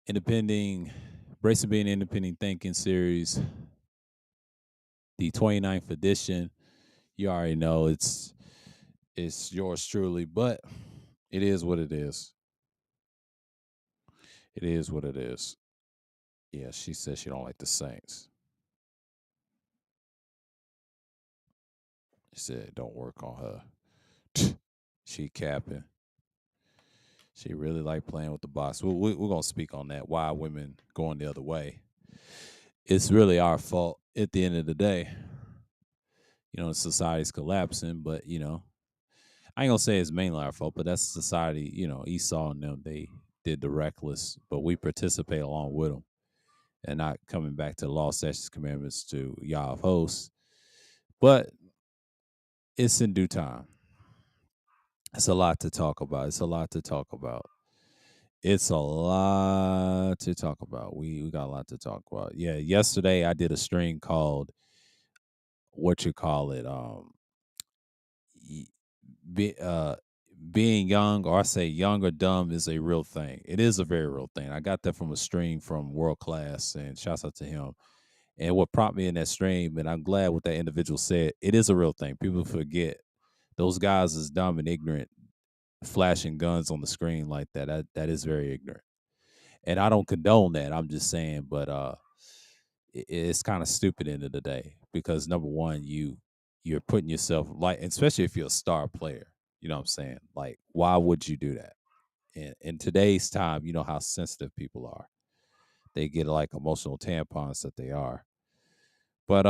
Independent, Brace being Independent Thinking series, the 29th edition. You already know it's yours truly, but it is what it is. It is what it is. Yeah, she says she don't like the Saints. She said don't work on her. She capping. She really like playing with the box. We're gonna speak on that. Why women going the other way? It's really our fault at the end of the day. Society's collapsing, but I ain't gonna say it's mainly our fault, but that's society. Esau and them, they did the reckless, but we participate along with them and not coming back to the law, statutes, commandments to Yah of hosts. But it's in due time. It's a lot to talk about. It's a lot to talk about. It's a lot to talk about. We got a lot to talk about. Yeah, yesterday I did a stream called what you call it, y- be, being young, or I say young or dumb, is a real thing. It is a very real thing. I got that from a stream from World Class, and shouts out to him. And what prompted me in that stream, and I'm glad what that individual said, it is a real thing. People forget those guys is dumb and ignorant, flashing guns on the screen like that. That is very ignorant. And I don't condone that. I'm just saying, but it's kind of stupid end of the day because number one, you're putting yourself like, especially if you're a star player. You know what I'm saying? Like, why would you do that? In today's time, you know how sensitive people are. They get like emotional tampons that they are. But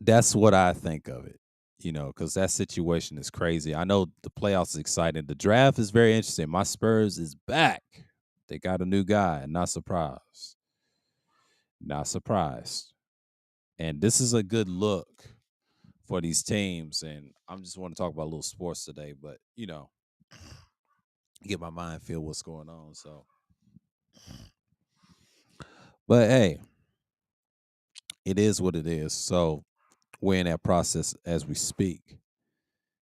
that's what I think of it. Because that situation is crazy. I know the playoffs is exciting. The draft is very interesting. My Spurs is back. They got a new guy. Not surprised. Not surprised. And this is a good look for these teams. And I'm just want to talk about a little sports today, but get my mind feel what's going on. So, but hey, it is what it is. So we're in that process as we speak.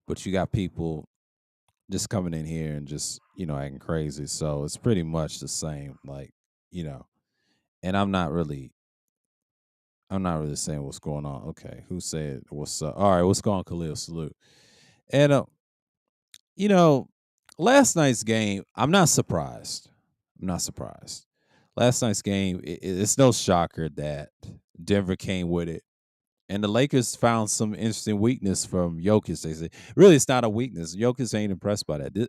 But you got people just coming in here and just acting crazy. So it's pretty much the same. Like you know, and I'm not really saying what's going on. Okay, who said what's up? All right, what's going on, Khalil? Salute. And you know, last night's game, I'm not surprised. I'm not surprised. Last night's game, it's no shocker that Denver came with it. And the Lakers found some interesting weakness from Jokic. They say, really, it's not a weakness. Jokic ain't impressed by that.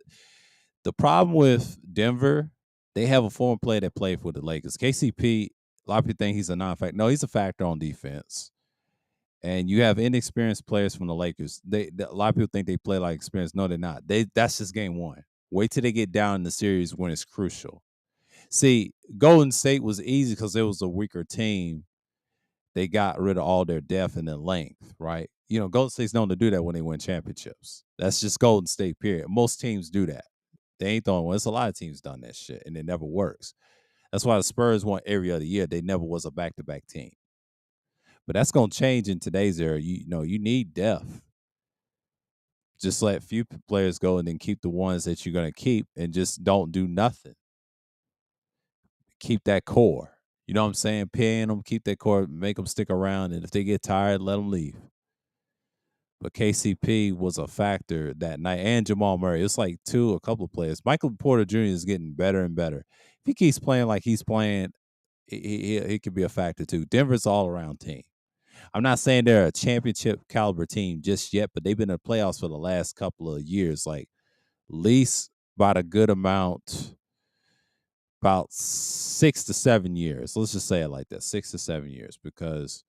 The problem with Denver, they have a former player that played for the Lakers. KCP, a lot of people think he's a non-factor. No, he's a factor on defense. And you have inexperienced players from the Lakers. A lot of people think they play like experience. No, they're not. That's just game one. Wait till they get down in the series when it's crucial. See, Golden State was easy because it was a weaker team. They got rid of all their depth and their length, right? Golden State's known to do that when they win championships. That's just Golden State, period. Most teams do that. They ain't the only one. There's a lot of teams done that shit, and it never works. That's why the Spurs won every other year. They never was a back-to-back team. But that's gonna change in today's era. You need depth. Just let few players go and then keep the ones that you're gonna keep, and just don't do nothing. Keep that core. You know what I'm saying? Paying them, keep that core, make them stick around, and if they get tired, let them leave. But KCP was a factor that night, and Jamal Murray. It's like a couple of players. Michael Porter Jr. is getting better and better. If he keeps playing like he's playing, he could be a factor too. Denver's all around team. I'm not saying they're a championship caliber team just yet, but they've been in the playoffs for the last couple of years, like least about a good amount, about 6 to 7 years. Let's just say it like that, 6 to 7 years, because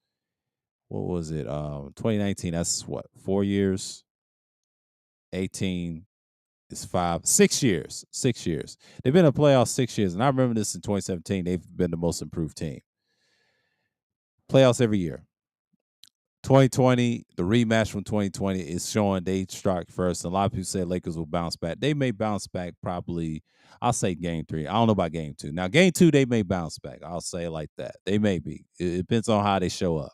what was it? 2019. That's what 4 years. 18 is 5, 6 years. 6 years. They've been in the playoffs 6 years, and I remember this in 2017. They've been the most improved team. Playoffs every year. 2020, the rematch from 2020 is showing they struck first. And a lot of people say Lakers will bounce back. They may bounce back probably, I'll say game three. I don't know about game two. Now, game two, they may bounce back. I'll say it like that. They may be. It depends on how they show up.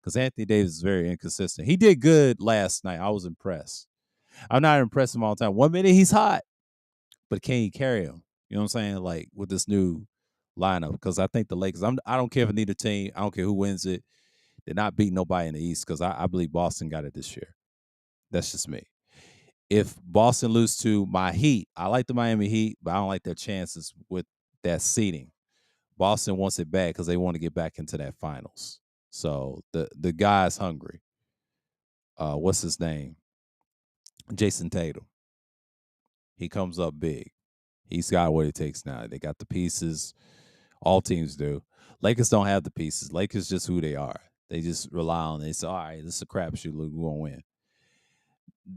Because Anthony Davis is very inconsistent. He did good last night. I was impressed. I'm not impressed him all the time. 1 minute he's hot. but can he carry them? You know what I'm saying? Like with this new lineup, because I think the Lakers. I don't care if neither team. I don't care who wins it. They're not beating nobody in the East because I believe Boston got it this year. That's just me. If Boston lose to my Heat, I like the Miami Heat, but I don't like their chances with that seeding. Boston wants it back because they want to get back into that finals. So the guy's hungry. What's his name? Jason Tatum. He comes up big. He's got what it takes now. They got the pieces. All teams do. Lakers don't have the pieces. Lakers just who they are. They just rely on it. They say, all right, this is a crapshoot. Look, we're gonna win.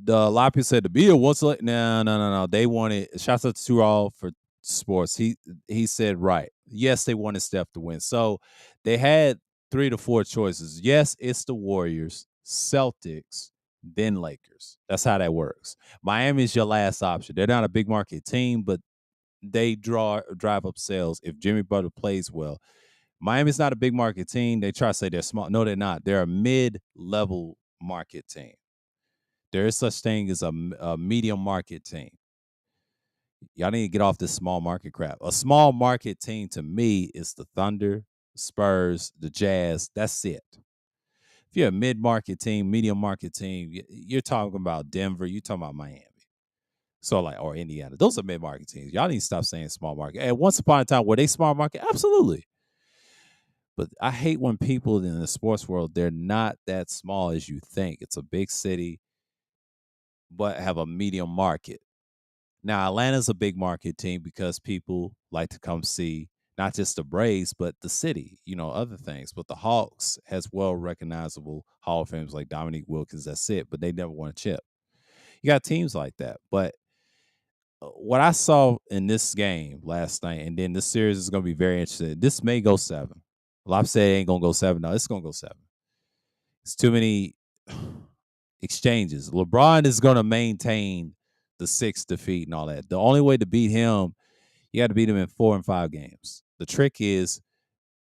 A lot of people said the Beal wants like no. They wanted shouts out to Turall for sports. He said right. Yes, they wanted Steph to win. So they had 3 to 4 choices. Yes, it's the Warriors, Celtics, then Lakers. That's how that works. Miami's your last option. They're not a big market team, but they drive up sales if Jimmy Butler plays well. Miami's not a big market team. They try to say they're small. No, they're not. They're a mid-level market team. There is such thing as a medium market team. Y'all need to get off this small market crap. A small market team to me is the Thunder, Spurs, the Jazz. That's it. If you're a mid market team, medium market team, you're talking about Denver. You're talking about Miami. So like or Indiana. Those are mid market teams. Y'all need to stop saying small market. And once upon a time, were they small market? Absolutely. But I hate when people in the sports world, they're not that small as you think. It's a big city, but have a medium market. Now, Atlanta's a big market team because people like to come see not just the Braves, but the city, other things. But the Hawks has well recognizable Hall of Famers like Dominique Wilkins. That's it. But they never won a chip. You got teams like that. But what I saw in this game last night, and then this series is going to be very interesting. This may go 7. A lot of say it ain't going to go 7. No, it's going to go 7. It's too many exchanges. LeBron is going to maintain the 6 defeat and all that. The only way to beat him, you got to beat him in 4 and 5 games. The trick is,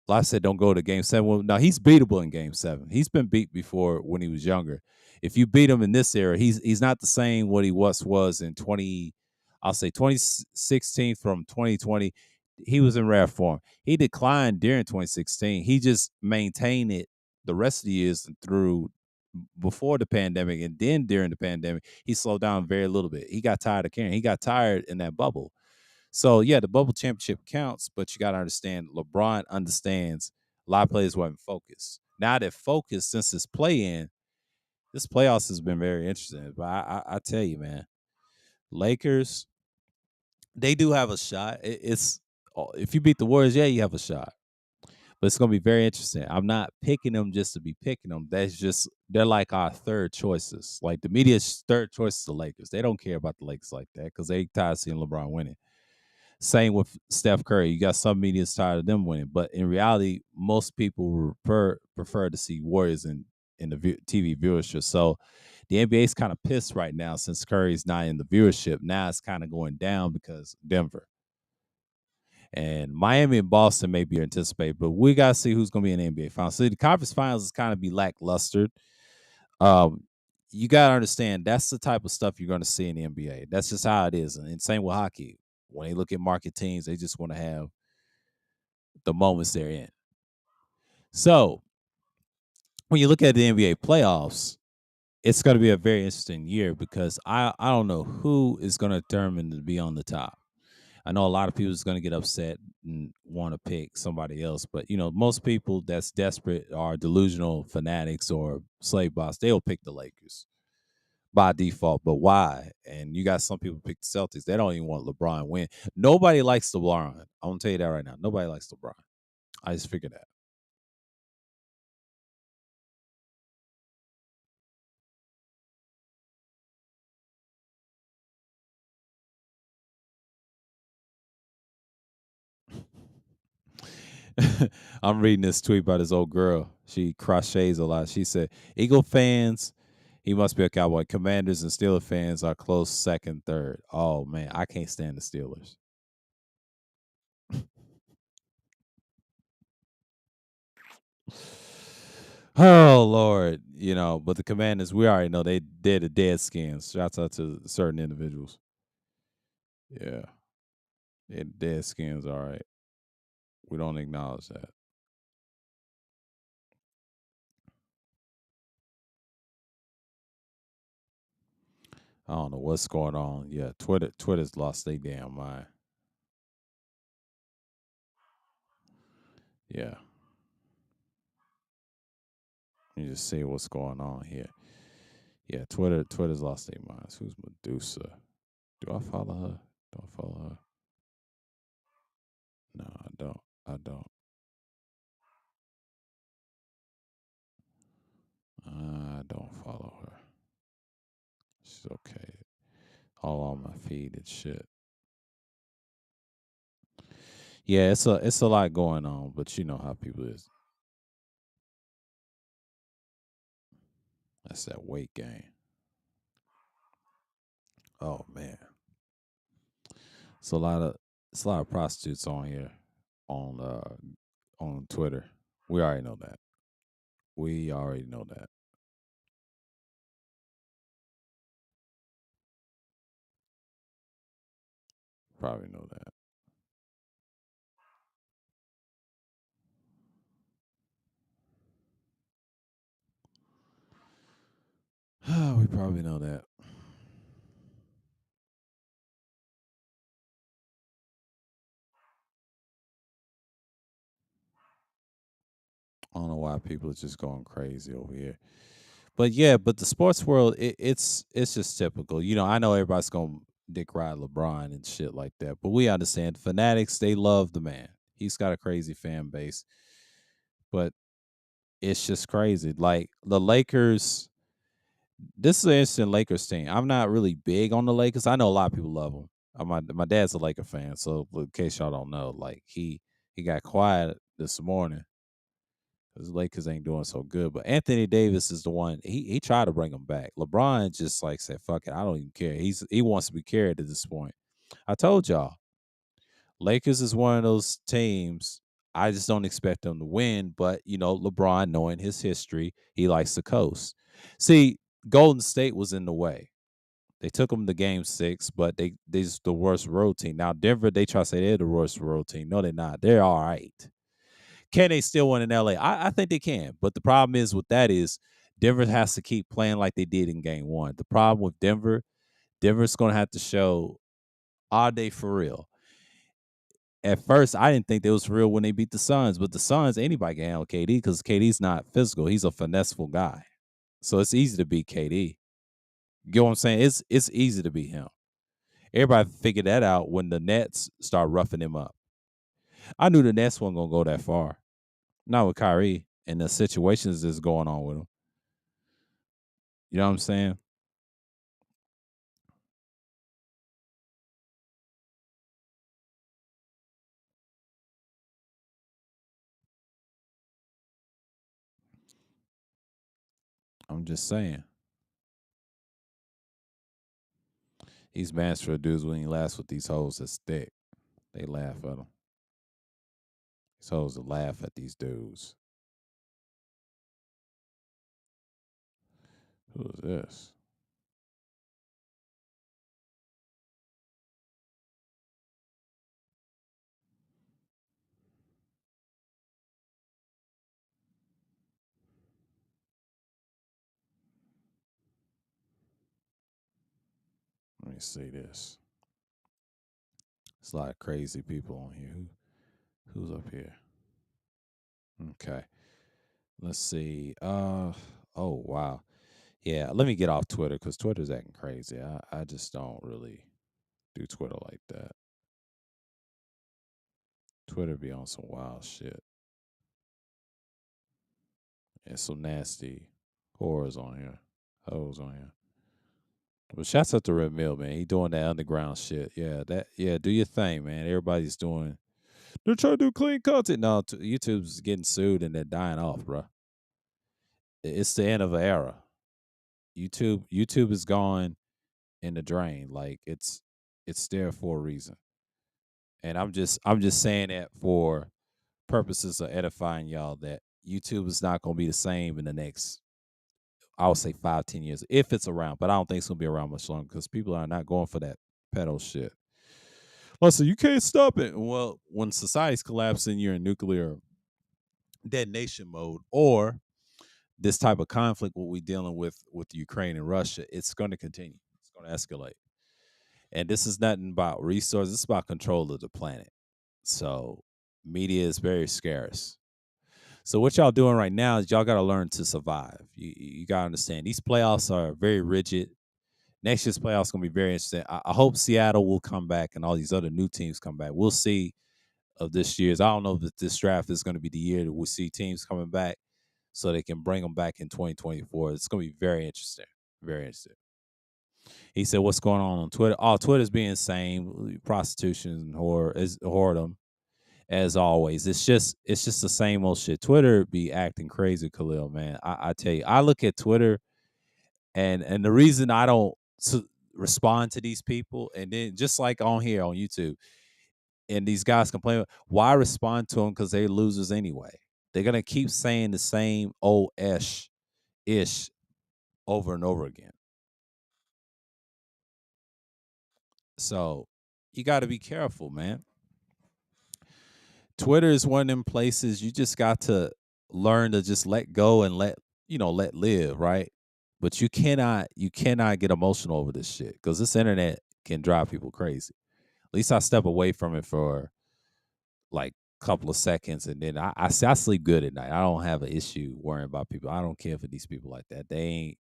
like I said, don't go to game 7. Well, now he's beatable in game 7. He's been beat before when he was younger. If you beat him in this era, he's not the same what he was in 2016 from 2020. He was in rare form. He declined during 2016. He just maintained it the rest of the years through before the pandemic, and then during the pandemic, he slowed down very little bit. He got tired of carrying. He got tired in that bubble. So yeah, the bubble championship counts, but you got to understand. LeBron understands a lot of players weren't focused. Now they're focused since this play-in. This playoffs has been very interesting. But I tell you, man, Lakers, they do have a shot. It's if you beat the Warriors, yeah, you have a shot. But it's gonna be very interesting. I'm not picking them just to be picking them. That's just they're like our third choices. Like the media's third choice is the Lakers. They don't care about the Lakers like that because they tired of seeing LeBron winning. Same with Steph Curry. You got some media's tired of them winning, but in reality, most people prefer to see Warriors in the TV viewership. So the NBA is kind of pissed right now since Curry's not in the viewership. Now it's kind of going down because Denver. And Miami and Boston may be anticipated, but we gotta see who's gonna be in the NBA finals. So the conference finals is kind of be lackluster. Um, you gotta understand that's the type of stuff you're gonna see in the NBA. That's just how it is. And same with hockey. When they look at market teams, they just want to have the moments they're in. So when you look at the NBA playoffs, it's going to be a very interesting year because I don't know who is going to determine to be on the top. I know a lot of people is going to get upset and want to pick somebody else, but most people that's desperate are delusional fanatics or slave boss. They'll pick the Lakers by default. But why? And you got some people pick the Celtics. They don't even want LeBron to win. Nobody likes LeBron. I'm gonna tell you that right now. Nobody likes LeBron. I just figured that. I'm reading this tweet by this old girl. She crochets a lot. She said, Eagle fans, he must be a Cowboy. Commanders and Steelers fans are close second, third. Oh, man, I can't stand the Steelers. Oh, Lord. But the Commanders, we already know they're the dead skins. Shouts out to certain individuals. Yeah, dead skins. All right, we don't acknowledge that. I don't know what's going on. Yeah, Twitter's lost their damn mind. Yeah, you just see what's going on here. Yeah, Twitter's lost their minds. Who's Medusa? Do I follow her? Do I follow her? No, I don't. I don't. I don't follow her. She's okay. All on my feed and shit. Yeah, it's a lot going on, but you know how people is. That's that weight gain. Oh man, it's a lot of prostitutes on here on Twitter. We already know that. We already know that. Probably know that. We probably know that. I don't know why people are just going crazy over here. But yeah, but the sports world, it's just typical. You know, I know everybody's gonna dick ride LeBron and shit like that, but we understand fanatics. They love the man. He's got a crazy fan base, but it's just crazy. Like the Lakers, this is an interesting Lakers team. I'm not really big on the Lakers. I know a lot of people love them. My dad's a Laker fan, so in case y'all don't know, like he got quiet this morning because the Lakers ain't doing so good. But Anthony Davis is the one. He tried to bring him back. LeBron just like said, "Fuck it, I don't even care." He wants to be carried at this point. I told y'all, Lakers is one of those teams. I just don't expect them to win. But you know, LeBron, knowing his history, he likes to coast. See, Golden State was in the way. They took them to Game 6, but they just the worst road team. Now Denver, they try to say they're the worst road team. No, they're not. They're all right. Can they still win in LA? I think they can. But the problem is with that is Denver has to keep playing like they did in Game 1. The problem with Denver's gonna have to show, are they for real? At first, I didn't think they was for real when they beat the Suns, but the Suns, anybody can handle KD because KD's not physical. He's a finesseful guy. So it's easy to beat KD. You get what I'm saying? It's easy to beat him. Everybody figured that out when the Nets start roughing him up. I knew the Nets weren't gonna go that far. Not with Kyrie and the situations that's going on with him. You know what I'm saying? I'm just saying. These Mansfield dudes, when he laughs with these hoes that's thick, they laugh at him. These hoes that laugh at these dudes. Who is this? Let me see this. There's a lot of crazy people on here. Who's up here? Okay. Let's see. Oh wow. Yeah, let me get off Twitter because Twitter's acting crazy. I just don't really do Twitter like that. Twitter be on some wild shit. And some nasty whores on here. Hoes on here. But shouts out to Red Mill, man. He doing that underground shit. Yeah, do your thing, man. Everybody's doing, they're trying to do clean content. No, YouTube's getting sued and they're dying off, bro. It's the end of an era. YouTube is gone in the drain. Like it's there for a reason. And I'm just saying that for purposes of edifying y'all that YouTube is not gonna be the same in the next, I would say 5, 10 years if it's around. But I don't think it's gonna be around much longer because people are not going for that pedo shit. Oh, so you can't stop it. Well, when society's collapsing, you're in nuclear detonation mode, or this type of conflict, what we're dealing with Ukraine and Russia, it's going to continue. It's going to escalate. And this is nothing about resources. It's about control of the planet. So media is very scarce. So what y'all doing right now is y'all got to learn to survive. You got to understand these playoffs are very rigid. Next year's playoffs going to be very interesting. I hope Seattle will come back and all these other new teams come back. We'll see of this year's. I don't know if this draft is going to be the year that we see teams coming back so they can bring them back in 2024. It's going to be very interesting. Very interesting. He said, "What's going on Twitter? Oh, Twitter's being insane. Prostitution and whoredom, as always. It's just the same old shit. Twitter be acting crazy, Khalil. Man, I tell you, I look at Twitter, and the reason I don't respond to these people, and then just like on here on YouTube, and these guys complain, why respond to them? Because they're losers anyway. They're gonna keep saying the same old ish over and over again. So you got to be careful, man. Twitter is one of them places you just got to learn to just let go and let live, right? But you cannot get emotional over this shit because this internet can drive people crazy. At least I step away from it for like a couple of seconds, and then I sleep good at night. I don't have an issue worrying about people. I don't care for these people like that. They ain't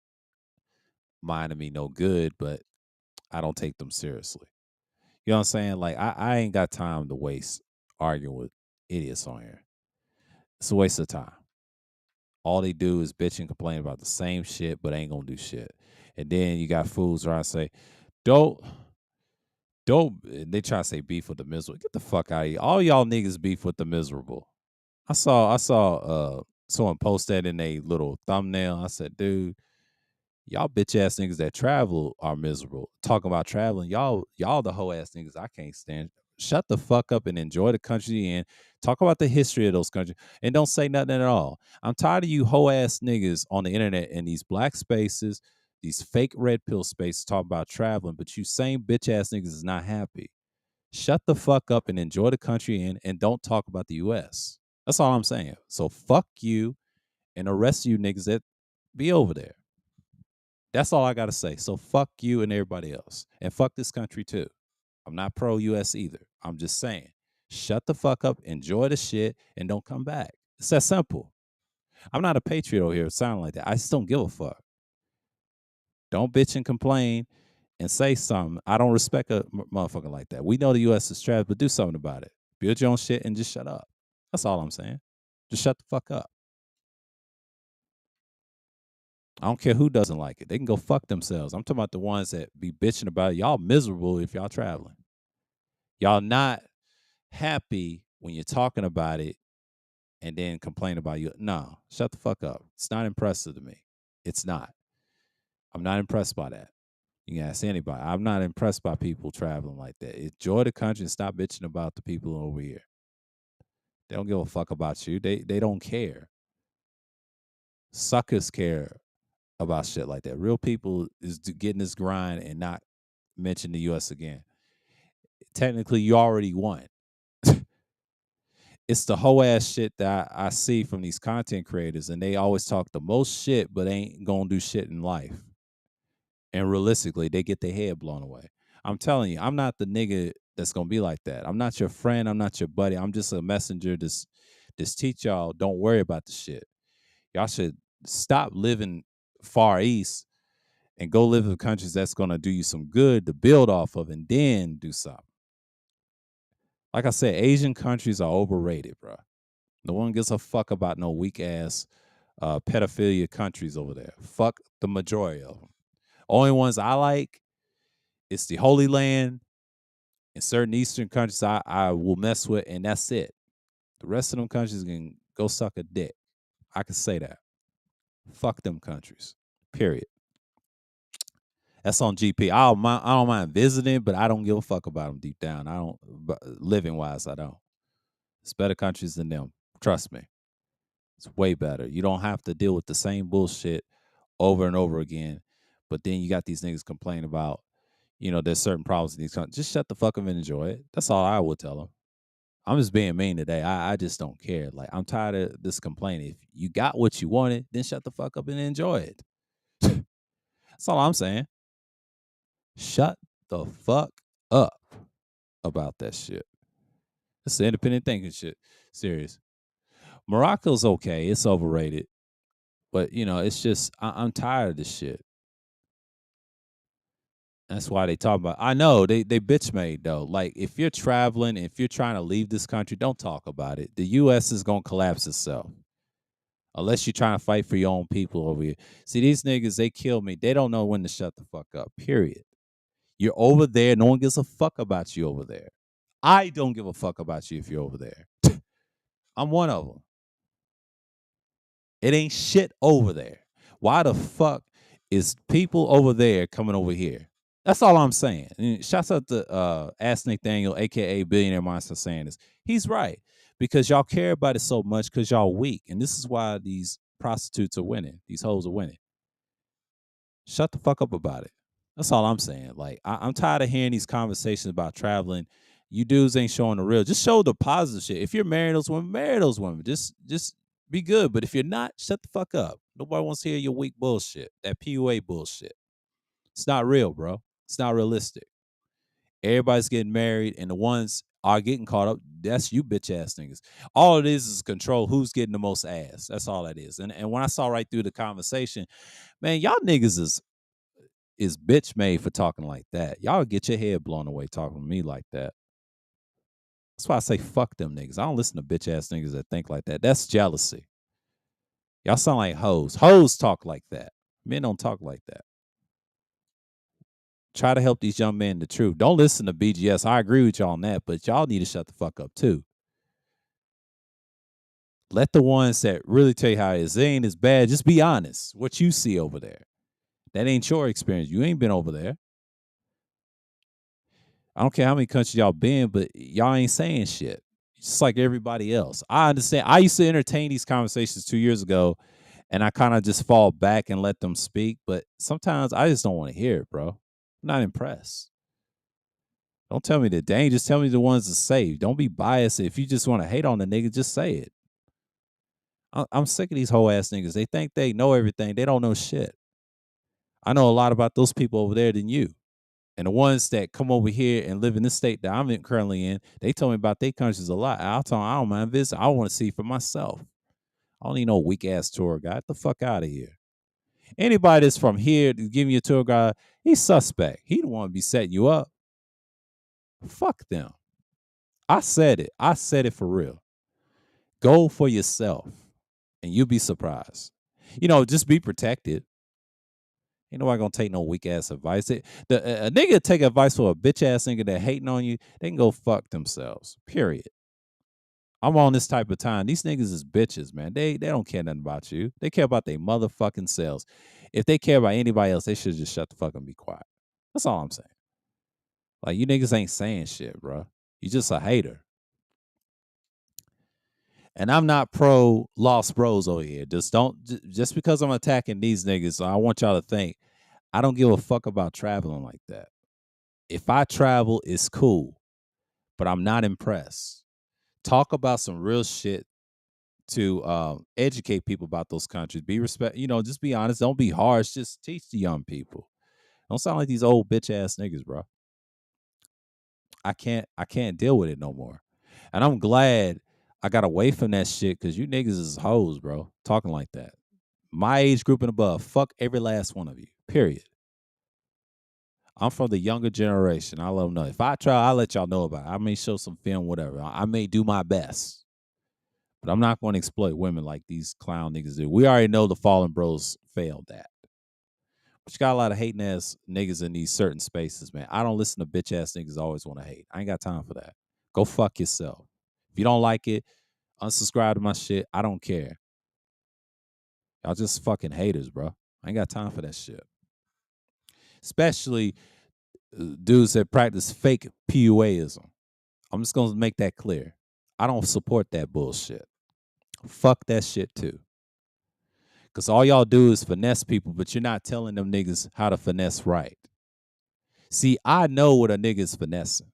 minding me no good, but I don't take them seriously. You know what I'm saying? Like I ain't got time to waste arguing with idiots on here. It's a waste of time. All they do is bitch and complain about the same shit, but ain't gonna do shit. And then you got fools around say, don't and they try to say beef with the miserable. Get the fuck out of here. All y'all niggas beef with the miserable. I saw someone post that in a little thumbnail. I said, dude, y'all bitch ass niggas that travel are miserable. Talking about traveling, y'all the hoe ass niggas I can't stand. Shut the fuck up and enjoy the country and talk about the history of those countries and don't say nothing at all. I'm tired of you hoe ass niggas on the internet in these black spaces, these fake red pill spaces talking about traveling, but you same bitch ass niggas is not happy. Shut the fuck up and enjoy the country and don't talk about the US. That's all I'm saying. So fuck you and the rest of you niggas that be over there. That's all I gotta say. So fuck you and everybody else. And fuck this country too. I'm not pro US either. I'm just saying. Shut the fuck up, enjoy the shit, and don't come back. It's that simple. I'm not a patriot over here sounding like that. I just don't give a fuck. Don't bitch and complain and say something. I don't respect a motherfucker like that. We know the US is trash, but do something about it. Build your own shit and just shut up. That's all I'm saying. Just shut the fuck up. I don't care who doesn't like it. They can go fuck themselves. I'm talking about the ones that be bitching about it. Y'all miserable if y'all traveling. Y'all not happy when you're talking about it and then complain about you. No, shut the fuck up. It's not impressive to me. It's not. I'm not impressed by that. You can ask anybody. I'm not impressed by people traveling like that. Enjoy the country and stop bitching about the people over here. They don't give a fuck about you. They don't care. Suckers care about shit like that. Real people is getting this grind and not mention the US again. Technically, you already won. It's the whole ass shit that I see from these content creators, and they always talk the most shit, but ain't gonna do shit in life. And realistically, they get their head blown away. I'm telling you, I'm not the nigga that's gonna be like that. I'm not your friend. I'm not your buddy. I'm just a messenger. Just teach y'all. Don't worry about the shit. Y'all should stop living far east and go live in countries that's gonna do you some good to build off of, and then do something. Like I said, Asian countries are overrated, bro. No one gives a fuck about no weak ass pedophilia countries over there. Fuck the majority of them. Only ones I like is the Holy Land and certain Eastern countries I will mess with, and that's it. The rest of them countries can go suck a dick. I can say that. Fuck them countries. Period. That's on GP. I don't mind visiting, but I don't give a fuck about them deep down. I don't, living wise, I don't. It's better countries than them. Trust me. It's way better. You don't have to deal with the same bullshit over and over again. But then you got these niggas complaining about, there's certain problems in these countries. Just shut the fuck up and enjoy it. That's all I would tell them. I'm just being mean today. I just don't care. Like, I'm tired of this complaining. If you got what you wanted, then shut the fuck up and enjoy it. That's all I'm saying. Shut the fuck up about that shit. It's the independent thinking shit. Serious. Morocco's okay. It's overrated. But, it's just, I'm tired of this shit. That's why they talk about. I know they bitch made though. Like, if you're traveling, if you're trying to leave this country, don't talk about it. The U.S. is gonna collapse itself unless you're trying to fight for your own people over here. See, these niggas, they kill me. They don't know when to shut the fuck up. Period. You're over there. No one gives a fuck about you over there. I don't give a fuck about you if you're over there. I'm one of them. It ain't shit over there. Why the fuck is people over there coming over here? That's all I'm saying. And shouts out to Ask Nathaniel, aka Billionaire Monster, saying this. He's right. Because y'all care about it so much because y'all weak. And this is why these prostitutes are winning. These hoes are winning. Shut the fuck up about it. That's all I'm saying. Like, I'm tired of hearing these conversations about traveling. You dudes ain't showing the real. Just show the positive shit. If you're marrying those women, marry those women. Just be good. But if you're not, shut the fuck up. Nobody wants to hear your weak bullshit. That PUA bullshit. It's not real, bro. It's not realistic. Everybody's getting married, and the ones are getting caught up. That's you bitch ass niggas. All it is control who's getting the most ass. That's all that is. And when I saw right through the conversation, man, y'all niggas is bitch made for talking like that. Y'all get your head blown away talking to me like that. That's why I say fuck them niggas. I don't listen to bitch ass niggas that think like that. That's jealousy. Y'all sound like hoes. Hoes talk like that. Men don't talk like that. Try to help these young men the truth. Don't listen to BGS. I agree with y'all on that, but y'all need to shut the fuck up too. Let the ones that really tell you how it is. They ain't as bad. Just be honest. What you see over there. That ain't your experience. You ain't been over there. I don't care how many countries y'all been, but y'all ain't saying shit. Just like everybody else. I understand. I used to entertain these conversations 2 years ago, and I kind of just fall back and let them speak. But sometimes I just don't want to hear it, bro. I'm not impressed. Don't tell me the dang. Just tell me the ones to save. Don't be biased. If you just want to hate on the nigga, just say it. I'm sick of these whole ass niggas. They think they know everything. They don't know shit. I know a lot about those people over there than you. And the ones that come over here and live in this state that I'm currently in, they told me about their countries a lot. I'll tell them I don't mind visit. I want to see for myself. I don't need no weak ass tour guide. Get the fuck out of here. Anybody that's from here to give me a tour guide, he's suspect. He don't want to be setting you up. Fuck them. I said it. I said it for real. Go for yourself, and you'll be surprised. Just be protected. Ain't nobody gonna take no weak ass advice. A nigga take advice for a bitch ass nigga that hating on you, they can go fuck themselves. Period. I'm on this type of time. These niggas is bitches, man. They don't care nothing about you. They care about their motherfucking selves. If they care about anybody else, they should just shut the fuck and be quiet. That's all I'm saying. Like, you niggas ain't saying shit, bro. You just a hater. And I'm not pro lost bros over here. Just because I'm attacking these niggas, I want y'all to think I don't give a fuck about traveling like that. If I travel, it's cool, but I'm not impressed. Talk about some real shit to educate people about those countries. Be just be honest. Don't be harsh. Just teach the young people. Don't sound like these old bitch ass niggas, bro. I can't deal with it no more. And I'm glad I got away from that shit because you niggas is hoes, bro. Talking like that. My age group and above, fuck every last one of you. Period. I'm from the younger generation. I let them know. If I try, I'll let y'all know about it. I may show some film, whatever. I may do my best. But I'm not going to exploit women like these clown niggas do. We already know the Fallen Bros failed that. But you got a lot of hating ass niggas in these certain spaces, man. I don't listen to bitch ass niggas always want to hate. I ain't got time for that. Go fuck yourself. If you don't like it, unsubscribe to my shit. I don't care. Y'all just fucking haters, bro. I ain't got time for that shit. Especially dudes that practice fake PUAism. I'm just going to make that clear. I don't support that bullshit. Fuck that shit too. Because all y'all do is finesse people, but you're not telling them niggas how to finesse right. See, I know what a nigga is finessing.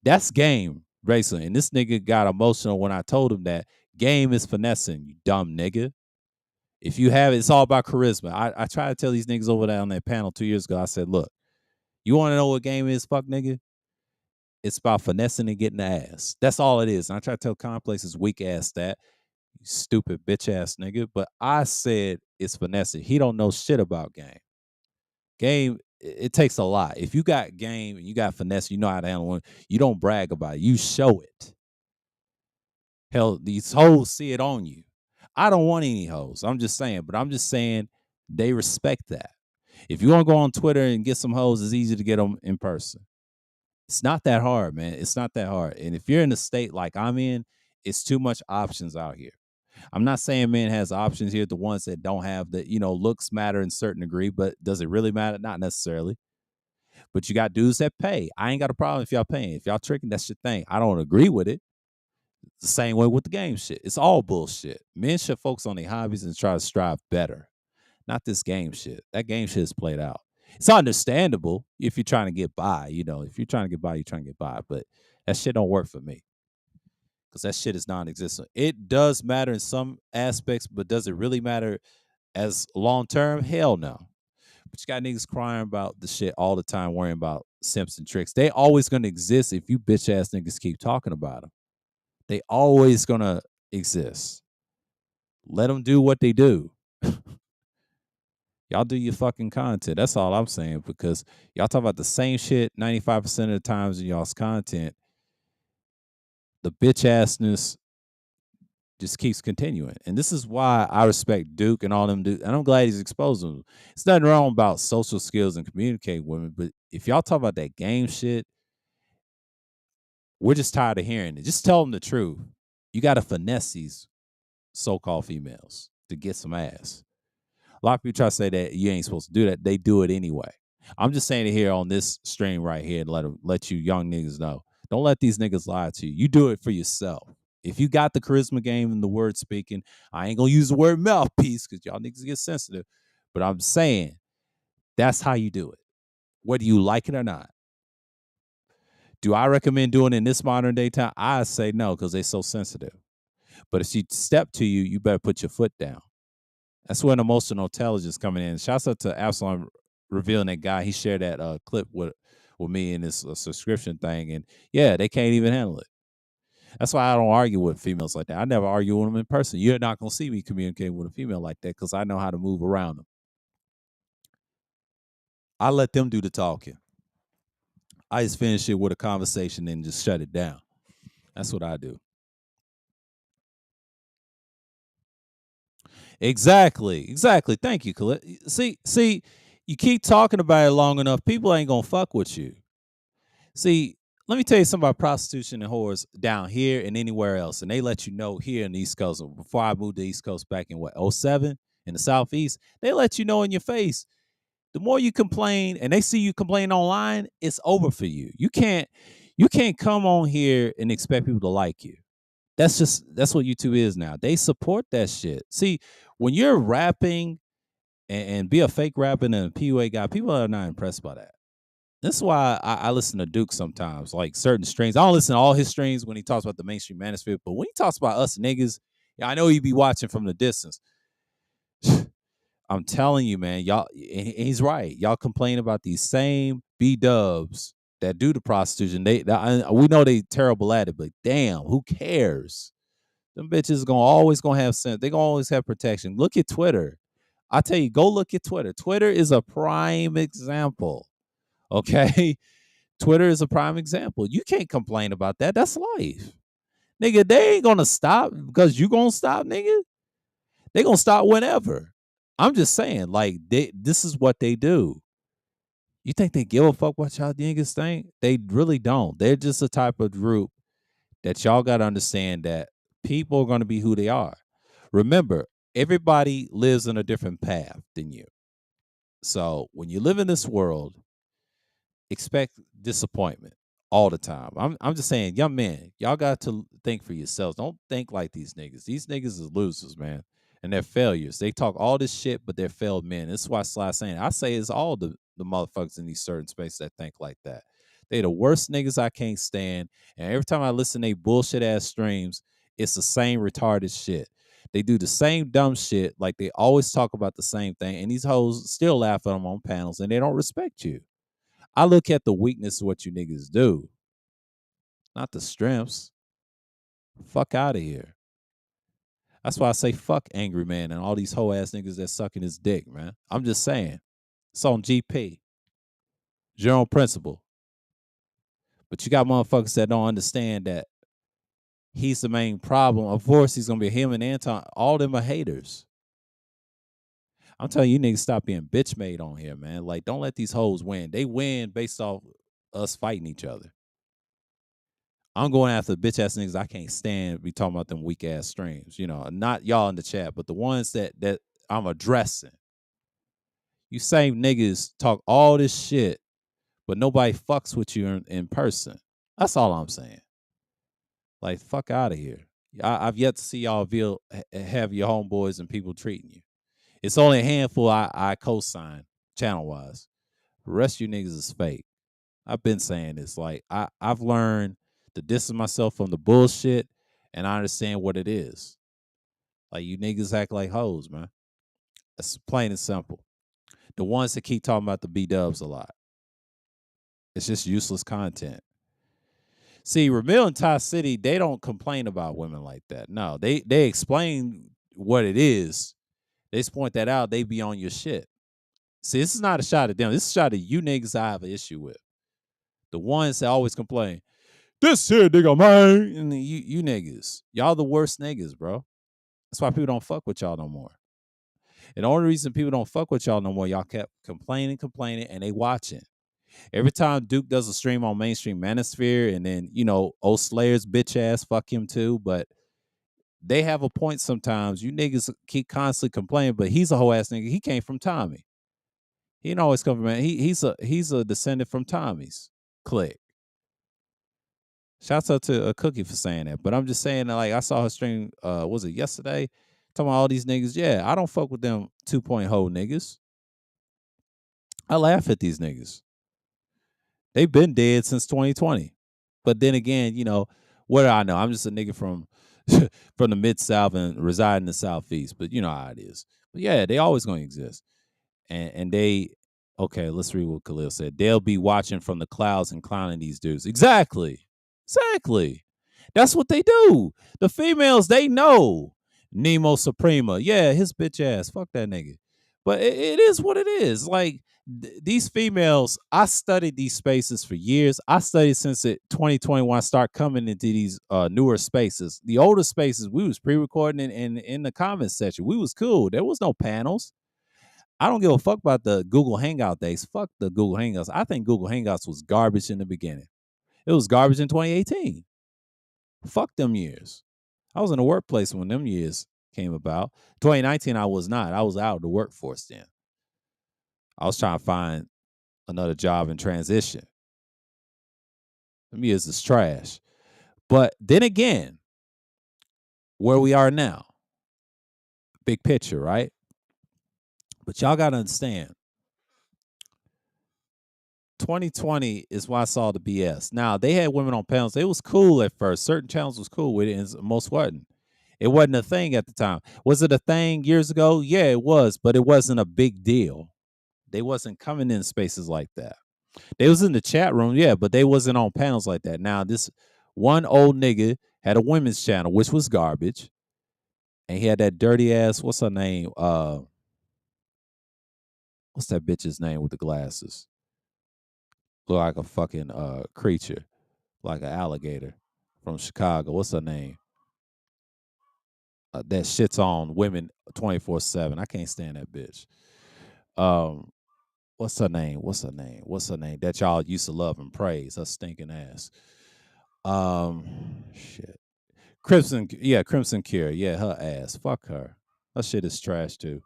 That's game, basically. And this nigga got emotional when I told him that game is finessing, you dumb nigga. If you have it, it's all about charisma. I tried to tell these niggas over there on that panel 2 years ago. I said, look, you want to know what game is, fuck nigga? It's about finessing and getting the ass. That's all it is. And I try to tell Complex's weak ass that, you stupid bitch ass nigga. But I said it's finessing. He don't know shit about game. Game, it takes a lot. If you got game and you got finesse, you know how to handle it. You don't brag about it. You show it. Hell, these hoes see it on you. I don't want any hoes. I'm just saying, but I'm just saying they respect that. If you want to go on Twitter and get some hoes, it's easy to get them in person. It's not that hard, man. It's not that hard. And if you're in a state like I'm in, it's too much options out here. I'm not saying men has options here. The ones that don't have the, looks matter in a certain degree, but does it really matter? Not necessarily. But you got dudes that pay. I ain't got a problem if y'all paying. If y'all tricking, that's your thing. I don't agree with it. The same way with the game shit. It's all bullshit. Men should focus on their hobbies and try to strive better. Not this game shit. That game shit is played out. It's understandable if you're trying to get by. If you're trying to get by, you're trying to get by. But that shit don't work for me because that shit is non-existent. It does matter in some aspects, but does it really matter as long term? Hell no. But you got niggas crying about the shit all the time, worrying about simps and tricks. They always gonna exist if you bitch ass niggas keep talking about them. They always gonna exist. Let them do what they do. Y'all do your fucking content. That's all I'm saying, because y'all talk about the same shit 95% of the times in y'all's content. The bitch assness just keeps continuing. And this is why I respect Duke and all them dudes. And I'm glad he's exposing them. It's nothing wrong about social skills and communicating with women. But if y'all talk about that game shit, we're just tired of hearing it. Just tell them the truth. You got to finesse these so-called females to get some ass. A lot of people try to say that you ain't supposed to do that. They do it anyway. I'm just saying it here on this stream right here and let you young niggas know. Don't let these niggas lie to you. You do it for yourself. If you got the charisma game and the word speaking, I ain't gonna use the word mouthpiece because y'all niggas get sensitive. But I'm saying that's how you do it, whether you like it or not. Do I recommend doing it in this modern day time? I say no because they're so sensitive. But if she step to you, you better put your foot down. That's when emotional intelligence coming in. Shouts out to Absalom revealing that guy. He shared that clip with me in this subscription thing. And yeah, they can't even handle it. That's why I don't argue with females like that. I never argue with them in person. You're not going to see me communicating with a female like that because I know how to move around them. I let them do the talking. I just finish it with a conversation and just shut it down. That's what I do. Exactly. Thank you, Khalid. See, you keep talking about it long enough, people ain't gonna fuck with you. See, let me tell you something about prostitution and whores down here and anywhere else. And they let you know here in the East Coast. Before I moved to the East Coast back in '07 in the Southeast, they let you know in your face. The more you complain and they see you complain online, it's over for you. You can't come on here and expect people to like you. That's what YouTube is now. They support that shit. See, when you're rapping and be a fake rapper and a PUA guy, people are not impressed by that. That's why I listen to Duke sometimes, like certain streams. I don't listen to all his streams when he talks about the mainstream manosphere, but when he talks about us niggas, yeah, I know he be watching from the distance. I'm telling you, man, y'all, and he's right. Y'all complain about these same B dubs that do the prostitution. We know they terrible at it, but damn, who cares? Them bitches always gonna have sense. They gonna always have protection. Look at Twitter. I tell you, go look at Twitter. Twitter is a prime example. Okay, Twitter is a prime example. You can't complain about that. That's life, nigga. They ain't gonna stop because you gonna stop, nigga. They gonna stop whenever. I'm just saying, like, this is what they do. You think they give a fuck what y'all niggas think? They really don't. They're just a type of group that y'all got to understand that people are going to be who they are. Remember, everybody lives in a different path than you. So when you live in this world, expect disappointment all the time. I'm just saying, young men, y'all got to think for yourselves. Don't think like these niggas. These niggas is losers, man. And they're failures. They talk all this shit, but they're failed men. That's why Sly saying, I say it's all the the motherfuckers in these certain spaces that think like that. They the worst niggas I can't stand. And every time I listen to they bullshit ass streams, it's the same retarded shit. They do the same dumb shit. Like they always talk about the same thing. And these hoes still laugh at them on panels and they don't respect you. I look at the weakness of what you niggas do, not the strengths. Fuck out of here. That's why I say fuck Angry Man and all these hoe ass niggas that sucking his dick, man. I'm just saying. It's on GP. General principle. But you got motherfuckers that don't understand that he's the main problem. Of course, he's gonna be him and Anton. All them are haters. I'm telling you, niggas stop being bitch made on here, man. Like, don't let these hoes win. They win based off us fighting each other. I'm going after the bitch ass niggas I can't stand be talking about them weak ass streams. You know, not y'all in the chat, but the ones that I'm addressing. You same niggas talk all this shit, but nobody fucks with you in person. That's all I'm saying. Like, fuck out of here. I've yet to see y'all have your homeboys and people treating you. It's only a handful I co-sign channel wise. The rest of you niggas is fake. I've been saying this. Like, I've learned to distance myself from the bullshit, and I understand what it is. Like, you niggas act like hoes, man. It's plain and simple. The ones that keep talking about the B-dubs a lot. It's just useless content. See, Ramil and Ty City, they don't complain about women like that. No, they explain what it is. They just point that out. They be on your shit. See, this is not a shot at them. This is a shot at you niggas I have an issue with. The ones that always complain, this here nigga, man. And you niggas, y'all the worst niggas, bro. That's why people don't fuck with y'all no more. And the only reason people don't fuck with y'all no more, y'all kept complaining, and they watching. Every time Duke does a stream on mainstream manosphere, and then, old Slayer's bitch ass, fuck him too, but they have a point sometimes. You niggas keep constantly complaining, but he's a whole ass nigga. He came from Tommy. He didn't always come from man. He's a descendant from Tommy's clique. Shouts out to a Cookie for saying that. But I'm just saying that, like, I saw her stream, was it yesterday? Talking about all these niggas. Yeah, I don't fuck with them 2-point hoe niggas. I laugh at these niggas. They've been dead since 2020. But then again, what do I know? I'm just a nigga from from the Mid-South and reside in the Southeast. But you know how it is. But yeah, they always going to exist. And they, okay, let's read what Khalil said. They'll be watching from the clouds and clowning these dudes. Exactly. That's what they do. The females, they know. Nemo Suprema. Yeah, his bitch ass. Fuck that nigga. But it is what it is. Like, these females, I studied these spaces for years. I studied since 2020 when I start coming into these newer spaces. The older spaces, we was pre-recording and in the comments section. We was cool. There was no panels. I don't give a fuck about the Google Hangout days. Fuck the Google Hangouts. I think Google Hangouts was garbage in the beginning. It was garbage in 2018. Fuck them years. I was in the workplace when them years came about. 2019, I was not. I was out of the workforce then. I was trying to find another job in transition. Them years is trash. But then again, where we are now, big picture, right? But y'all got to understand, 2020 is why I saw the BS. Now, they had women on panels. It was cool at first. Certain channels was cool with it, and most wasn't. It wasn't a thing at the time. Was it a thing years ago? Yeah, it was, but it wasn't a big deal. They wasn't coming in spaces like that. They was in the chat room, yeah, but they wasn't on panels like that. Now, this one old nigga had a women's channel, which was garbage, and he had that dirty ass, what's her name? What's that bitch's name with the glasses? Look like a fucking creature, like an alligator from Chicago. What's her name? That shits on women 24/7. I can't stand that bitch. What's her name? That y'all used to love and praise. Her stinking ass. Shit. Crimson Cure. Yeah, her ass. Fuck her. Her shit is trash too.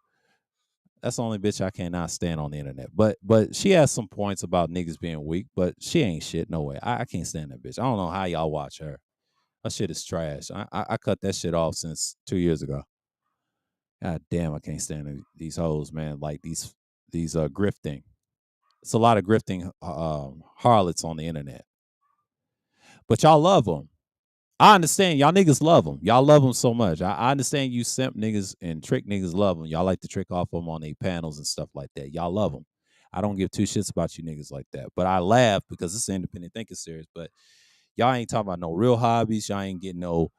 That's the only bitch I cannot stand on the internet. But she has some points about niggas being weak, but she ain't shit. No way. I can't stand that bitch. I don't know how y'all watch her. Her shit is trash. I cut that shit off since 2 years ago. God damn, I can't stand these hoes, man. Like these grifting. It's a lot of grifting harlots on the internet, but y'all love them. I understand y'all niggas love them. Y'all love them so much. I understand you simp niggas and trick niggas love them. Y'all like to trick off them on their panels and stuff like that. Y'all love them. I don't give two shits about you niggas like that. But I laugh because it's an independent thinking series. But y'all ain't talking about no real hobbies. Y'all ain't getting no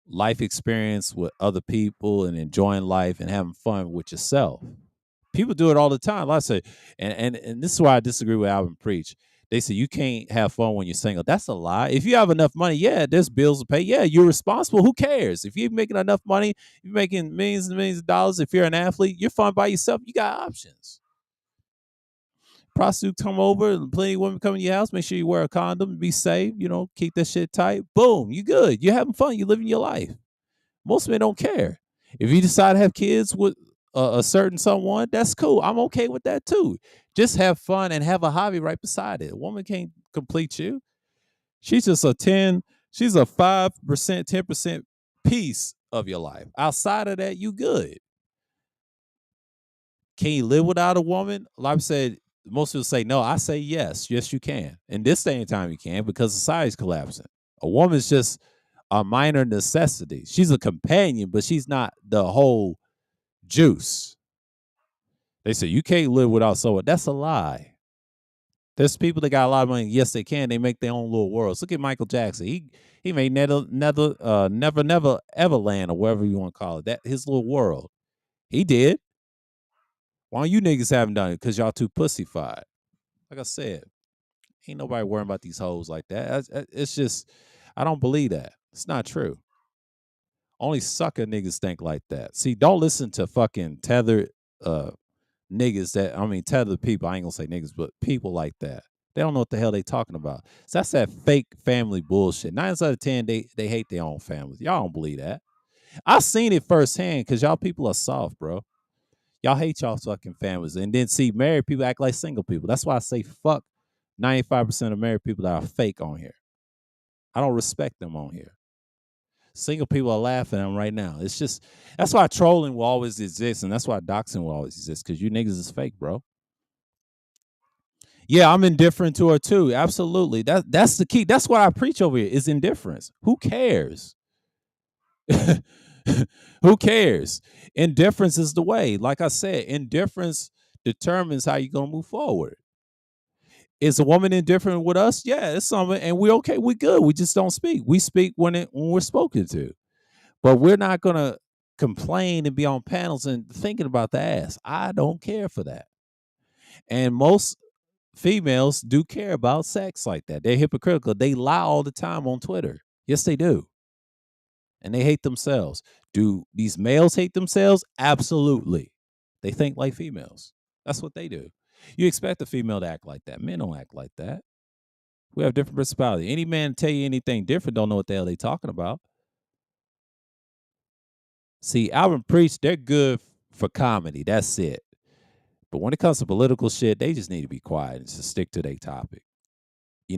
life experience with other people and enjoying life and having fun with yourself. People do it all the time. Like I say, and this is why I disagree with Alvin Preach. They say you can't have fun when you're single. That's a lie. If you have enough money, yeah, there's bills to pay. Yeah, you're responsible. Who cares? If you're making enough money, you're making millions and millions of dollars. If you're an athlete, you're fun by yourself. You got options. Prostitute come over, plenty of women come in your house. Make sure you wear a condom, be safe. Keep that shit tight. Boom, you good. You're having fun. You're living your life. Most men don't care. If you decide to have kids with a certain someone, that's cool. I'm okay with that too. Just have fun and have a hobby right beside it. A woman can't complete you. She's just a 10, she's a 5%, 10% piece of your life. Outside of that, you good. Can you live without a woman? Like I said, most people say no. I say yes. Yes, you can. In this day and time, you can because society's collapsing. A woman's just a minor necessity. She's a companion, but she's not the whole juice. They say you can't live without someone. That's a lie. There's people that got a lot of money. Yes, they can. They make their own little worlds. Look at Michael Jackson. He made never ever land or whatever you want to call it. That his little world. He did. Why you niggas haven't done it? Because y'all too pussyfied. Like I said, ain't nobody worrying about these hoes like that. It's just, I don't believe that. It's not true. Only sucker niggas think like that. See, don't listen to fucking tethered niggas tethered people. I ain't gonna say niggas, but people like that. They don't know what the hell they talking about. So that's that fake family bullshit. 9 out of 10, they hate their own families. Y'all don't believe that. I seen it firsthand because y'all people are soft, bro. Y'all hate y'all fucking families. And then see married people act like single people. That's why I say fuck 95% of married people that are fake on here. I don't respect them on here. Single people are laughing at them right now. It's just that's why trolling will always exist, and that's why doxing will always exist, because you niggas is fake, bro. Yeah, I'm indifferent to her too. Absolutely. That's the key. That's what I preach over here is indifference. Who cares? Who cares? Indifference is the way. Like I said, indifference determines how you're gonna move forward. Is a woman indifferent with us? Yeah, it's something, and we're okay. We're good. We just don't speak. We speak when we're spoken to. But we're not gonna complain and be on panels and thinking about the ass. I don't care for that. And most females do care about sex like that. They're hypocritical. They lie all the time on Twitter. Yes, they do. And they hate themselves. Do these males hate themselves? Absolutely. They think like females. That's what they do. You expect a female to act like that. Men don't act like that. We have different personality. Any man tell you anything different don't know what the hell they talking about. See, Alvin Preach, they're good for comedy. That's it. But when it comes to political shit, they just need to be quiet and just stick to their topic.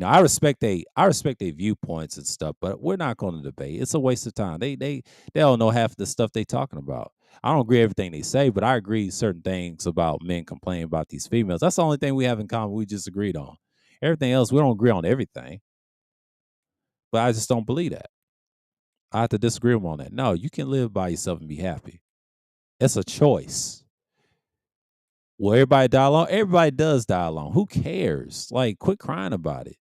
I respect their viewpoints and stuff, but we're not going to debate. It's a waste of time. They don't know half the stuff they talking about. I don't agree with everything they say, but I agree certain things about men complaining about these females. That's the only thing we have in common. We just agreed on. Everything else, we don't agree on everything. But I just don't believe that. I have to disagree with them on that. No, you can live by yourself and be happy. It's a choice. Will everybody die alone? Everybody does die alone. Who cares? Like, quit crying about it.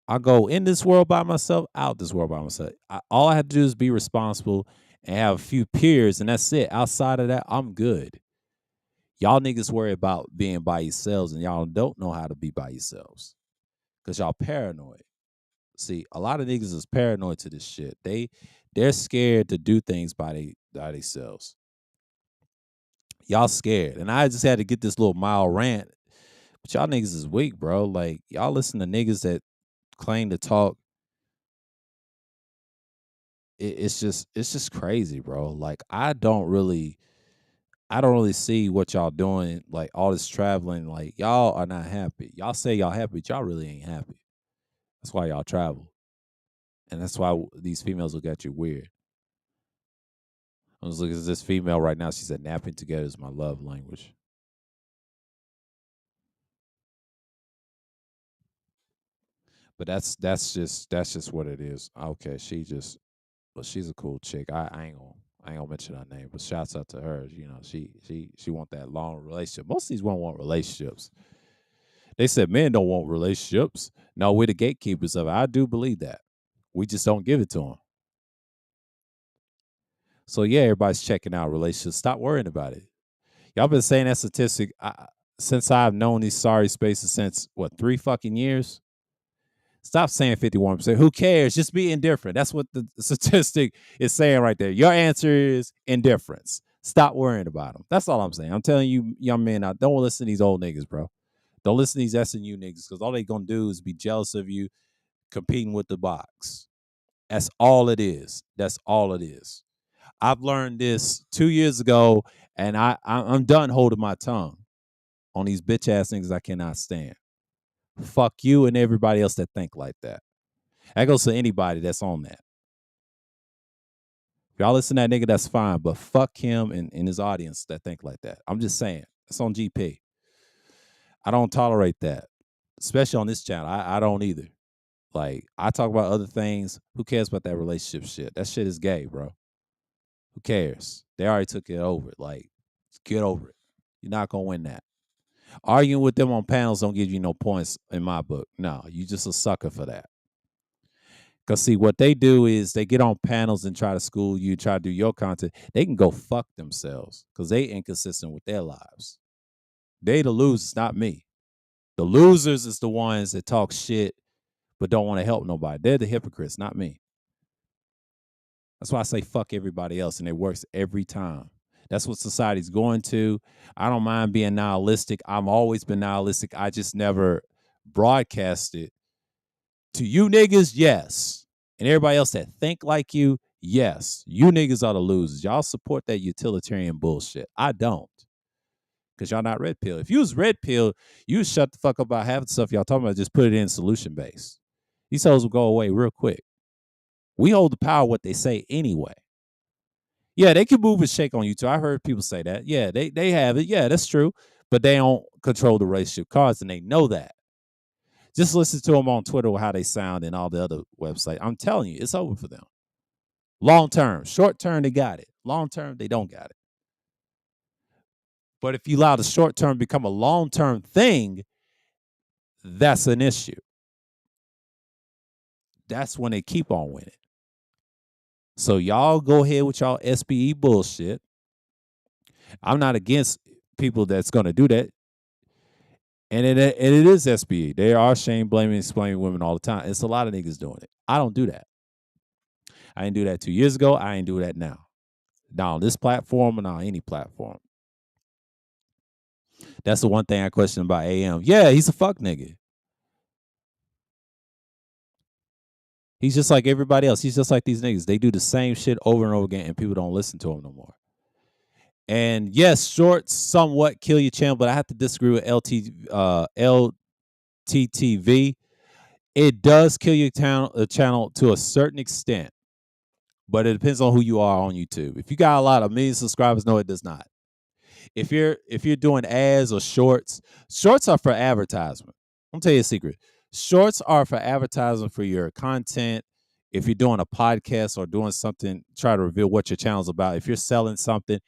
I go in this world by myself, out this world by myself. All I have to do is be responsible and have a few peers, and that's it. Outside of that, I'm good. Y'all niggas worry about being by yourselves, and y'all don't know how to be by yourselves because y'all paranoid. See, a lot of niggas is paranoid to this shit. They're scared to do things by themselves. Y'all scared, and I just had to get this little mild rant. But y'all niggas is weak, bro. Like y'all listen to niggas that claim to talk. It's just crazy, bro. Like I don't really see what y'all doing. Like all this traveling. Like y'all are not happy. Y'all say y'all happy, but y'all really ain't happy. That's why y'all travel, and that's why these females look at you weird. I was looking at this female right now. She said napping together is my love language. But that's just what it is. Okay, but she's a cool chick. I ain't gonna mention her name, but shouts out to her. You know, she want that long relationship. Most of these women want relationships. They said men don't want relationships. No, we're the gatekeepers of it. I do believe that. We just don't give it to them. So yeah, everybody's checking out relationships. Stop worrying about it. Y'all been saying that statistic since I've known these sorry spaces since what 3 fucking years. Stop saying 51%. Who cares? Just be indifferent. That's what the statistic is saying right there. Your answer is indifference. Stop worrying about them. That's all I'm saying. I'm telling you, young men, don't listen to these old niggas, bro. Don't listen to these SNU niggas because all they gonna do is be jealous of you competing with the box. That's all it is. That's all it is. I've learned this 2 years ago, and I'm done holding my tongue on these bitch ass niggas I cannot stand. Fuck you and everybody else that think like that. That goes to anybody that's on that. If y'all listen to that nigga, that's fine. But fuck him and his audience that think like that. I'm just saying. It's on GP. I don't tolerate that. Especially on this channel. I don't either. Like, I talk about other things. Who cares about that relationship shit? That shit is gay, bro. Who cares? They already took it over. Like, get over it. You're not gonna win that. Arguing with them on panels don't give you no points in my book. No, you just a sucker for that. Because, see, what they do is they get on panels and try to school you, try to do your content. They can go fuck themselves because they inconsistent with their lives. They the losers, not me. The losers is the ones that talk shit but don't want to help nobody. They're the hypocrites, not me. That's why I say fuck everybody else, and it works every time. That's what society's going to. I don't mind being nihilistic. I've always been nihilistic. I just never broadcast it to you niggas, yes. And everybody else that think like you, yes. You niggas are the losers. Y'all support that utilitarian bullshit. I don't. Because y'all not red pill. If you was red pill, you would shut the fuck up about half the stuff y'all talking about. Just put it in solution base. These hoes will go away real quick. We hold the power what they say anyway. Yeah, they can move and shake on you too. I heard people say that. Yeah, they have it. Yeah, that's true. But they don't control the relationship cards, and they know that. Just listen to them on Twitter how they sound and all the other websites. I'm telling you, it's over for them. Long term. Short term, they got it. Long term, they don't got it. But if you allow the short term become a long term thing, that's an issue. That's when they keep on winning. So y'all go ahead with y'all SBE bullshit. I'm not against people that's going to do that. And it is SBE. They are shame, blaming, explaining women all the time. It's a lot of niggas doing it. I don't do that. I didn't do that 2 years ago. I ain't do that now. Not on this platform or not any platform. That's the one thing I question about AM. Yeah, he's a fuck nigga. He's just like everybody else. He's just like these niggas. They do the same shit over and over again, and people don't listen to him no more. And yes, shorts somewhat kill your channel, but I have to disagree with LTTV. It does kill your channel to a certain extent, but it depends on who you are on YouTube. If you got a lot of million subscribers, no, it does not. If you're doing ads or shorts are for advertisement. I'm tell you a secret. Shorts are for advertisement for your content. If you're doing a podcast or doing something, try to reveal what your channel's about. If you're selling something,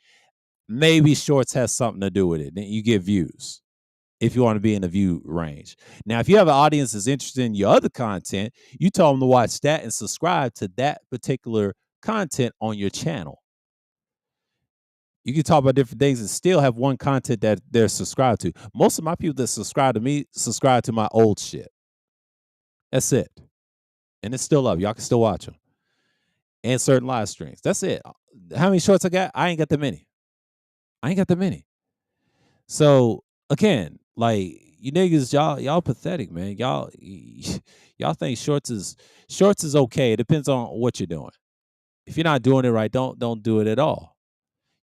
maybe shorts has something to do with it. Then you get views if you want to be in the view range. Now, if you have an audience that's interested in your other content, you tell them to watch that and subscribe to that particular content on your channel. You can talk about different things and still have one content that they're subscribed to. Most of my people that subscribe to me subscribe to my old shit. That's it. And it's still up. Y'all can still watch them. And certain live streams. That's it. How many shorts I got? I ain't got that many. So again, like you niggas, y'all pathetic, man. Y'all think shorts is okay. It depends on what you're doing. If you're not doing it right, don't do it at all.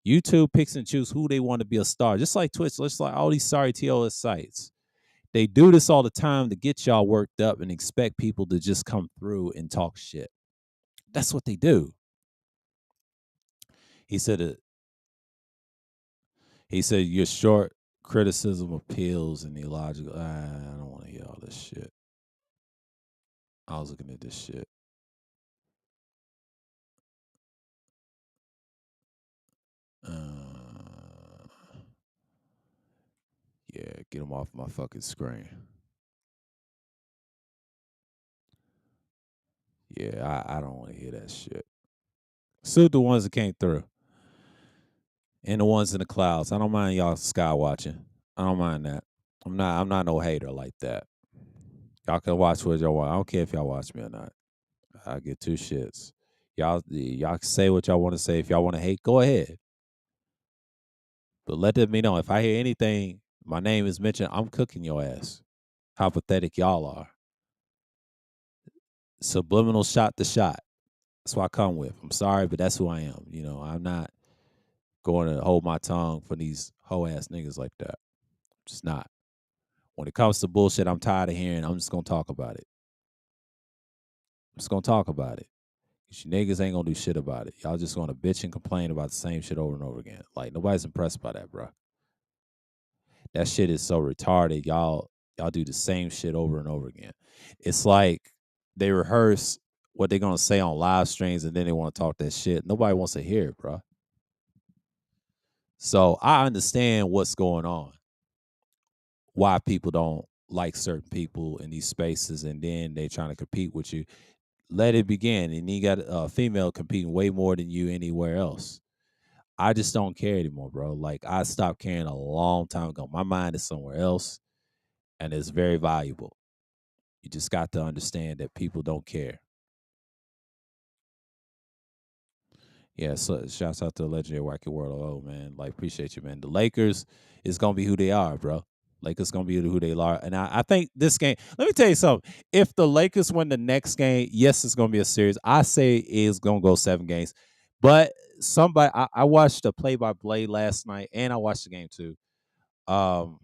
YouTube picks and choose who they want to be a star. Just like Twitch, just like all these sorry TOS sites. They do this all the time to get y'all worked up and expect people to just come through and talk shit. That's what they do. He said your short criticism appeals and illogical. I don't want to hear all this shit. I was looking at this shit. Uh, yeah, get them off my fucking screen. Yeah, I don't want to hear that shit. Suit the ones that came through and the ones in the clouds. I don't mind y'all sky watching. I don't mind that. I'm not no hater like that. Y'all can watch what y'all want. I don't care if y'all watch me or not. I get two shits. Y'all can say what y'all want to say. If y'all want to hate, go ahead. But let me know. If I hear anything, my name is mentioned, I'm cooking your ass. How pathetic y'all are. Subliminal shot to shot. That's what I come with. I'm sorry, but that's who I am. I'm not going to hold my tongue for these hoe ass niggas like that. Just not. When it comes to bullshit I'm tired of hearing, I'm just gonna talk about it. I'm just gonna talk about it. You niggas ain't gonna do shit about it. Y'all just gonna bitch and complain about the same shit over and over again. Like nobody's impressed by that, bro. That shit is so retarded. Y'all do the same shit over and over again. It's like they rehearse what they're gonna say on live streams and then they want to talk that shit. Nobody wants to hear it, bro. So I understand what's going on. Why people don't like certain people in these spaces and then they trying to compete with you. Let it begin. And you got a female competing way more than you anywhere else. I just don't care anymore, bro. Like I stopped caring a long time ago. My mind is somewhere else and it's very valuable. You just got to understand that people don't care. Yeah, so shouts out to the legendary Wacky World. Oh man, like appreciate you, man. The Lakers is gonna be who they are, bro. Lakers gonna be who they are, and I think this game. Let me tell you something. If the Lakers win the next game, yes, it's gonna be a series. I say it's gonna go 7 games, but somebody I watched the play-by-play last night, and I watched the game too. Um,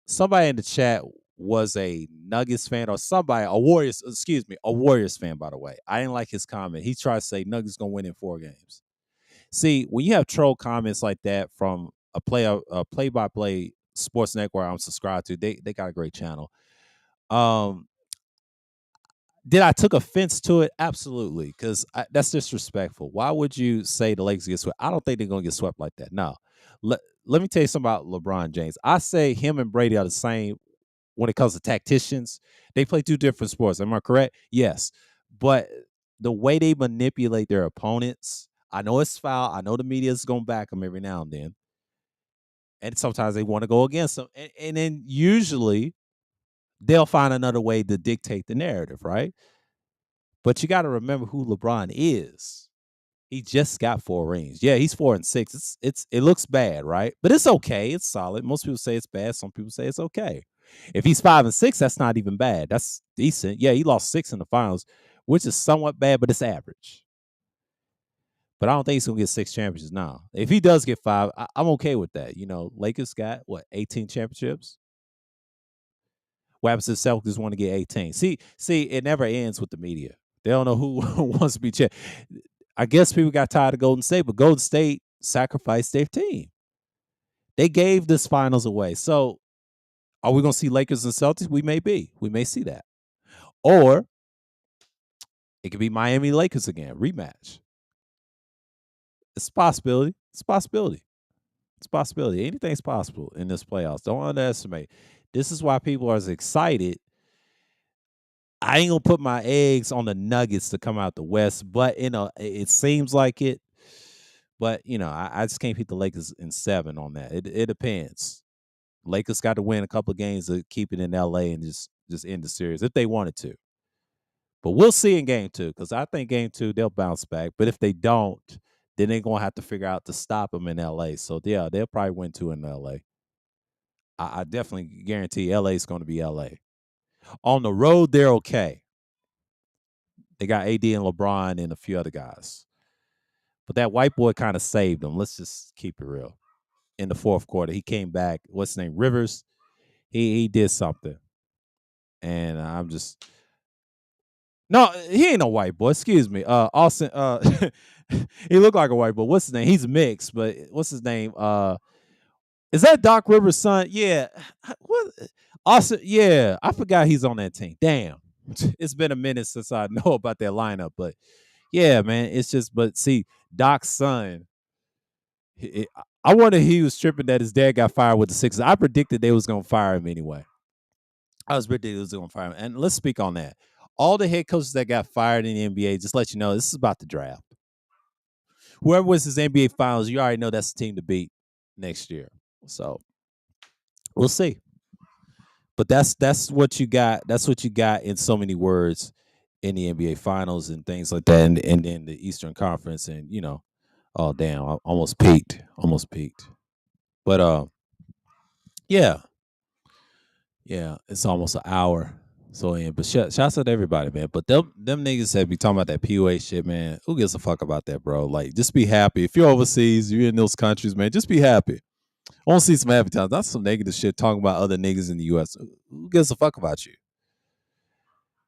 somebody in the chat was a Nuggets fan or somebody, a Warriors, excuse me, a Warriors fan, by the way. I didn't like his comment. He tried to say Nuggets gonna win in 4 games. See, when you have troll comments like that from a play-by-play sports network I'm subscribed to, they got a great channel. Um, did I took offense to it? Absolutely, because that's disrespectful. Why would you say the Lakers get swept? I don't think they're gonna get swept like that. No. Let me tell you something about LeBron James. I say him and Brady are the same when it comes to tacticians. They play two different sports. Am I correct? Yes. But the way they manipulate their opponents, I know it's foul. I know the media is going to back them every now and then. And sometimes they want to go against them. And then usually they'll find another way to dictate the narrative, right? But you got to remember who LeBron is. He just got 4 rings. Yeah, he's 4-6. It looks bad, right? But it's okay. It's solid. Most people say it's bad. Some people say it's okay. If he's 5-6, that's not even bad. That's decent. Yeah, he lost 6 in the finals, which is somewhat bad, but it's average. But I don't think he's gonna get 6 championships now. If he does get 5, I'm okay with that. Lakers got what 18 championships. What happens if Celtics want to get 18? See, it never ends with the media. They don't know who wants to be champ. I guess people got tired of Golden State, but Golden State sacrificed their team. They gave this finals away. So are we gonna see Lakers and Celtics? We may be. We may see that. Or it could be Miami Lakers again, rematch. It's a possibility. It's a possibility. It's a possibility. Anything's possible in this playoffs. Don't underestimate. This is why people are as excited. I ain't gonna put my eggs on the Nuggets to come out the West, but it seems like it. But I just can't put the Lakers in 7 on that. It depends. Lakers got to win a couple of games to keep it in LA and just end the series if they wanted to. But we'll see in game 2 because I think game 2 they'll bounce back. But if they don't, then they're gonna have to figure out to stop them in LA. So yeah, they'll probably win 2 in LA. I definitely guarantee LA is going to be LA. On the road, they're okay. They got AD and LeBron and a few other guys. But that white boy kind of saved them. Let's just keep it real. In the fourth quarter, he came back. What's his name? Rivers. He did something. And I'm just no, he ain't no white boy. Excuse me. Austin. He looked like a white boy. What's his name? He's mixed, but what's his name? Is that Doc Rivers' son? Yeah. What? Austin. Yeah, I forgot he's on that team. Damn. It's been a minute since I know about that lineup, but yeah, man, it's just. But see, Doc's son. I wonder if he was tripping that his dad got fired with the Sixers. I predicted they was gonna fire him anyway. I was predicting they was gonna fire him, and let's speak on that. All the head coaches that got fired in the NBA, just let you know, this is about the draft. Whoever wins his NBA Finals, you already know that's the team to beat next year. So we'll see. But that's what you got. That's what you got in so many words in the NBA Finals and things like that, and then the Eastern Conference, and oh damn, I almost peaked. But yeah, yeah, it's almost an hour. So yeah, but shouts out to everybody, man. But them niggas that be talking about that PUA shit, man. Who gives a fuck about that, bro? Like, just be happy. If you're overseas, you're in those countries, man. Just be happy. I want to see some happy times. Not some negative shit talking about other niggas in the U.S. Who gives a fuck about you?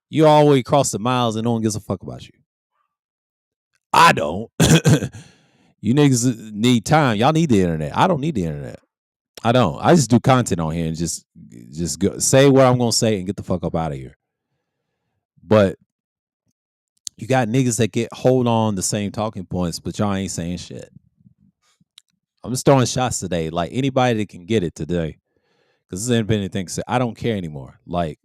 You all the way across the miles and no one gives a fuck about you. I don't. You niggas need time. Y'all need the internet. I don't need the internet. I don't. I just do content on here and just go, say what I'm gonna say and get the fuck up out of here. But you got niggas that hold on the same talking points, but y'all ain't saying shit. I'm just throwing shots today. Like, anybody that can get it today, because this independent thing. I don't care anymore. Like,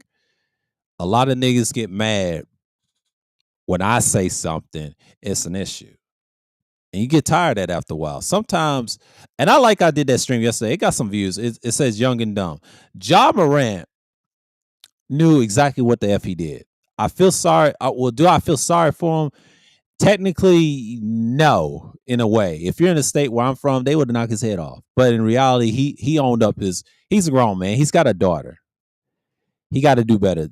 a lot of niggas get mad when I say something. It's an issue. And you get tired of that after a while. Sometimes, and I did that stream yesterday. It got some views. It says young and dumb. Ja Morant knew exactly what the F he did. I feel sorry. Do I feel sorry for him? Technically, no, in a way. If you're in a state where I'm from, they would have knocked his head off. But in reality, he owned up he's a grown man. He's got a daughter. He got to do better.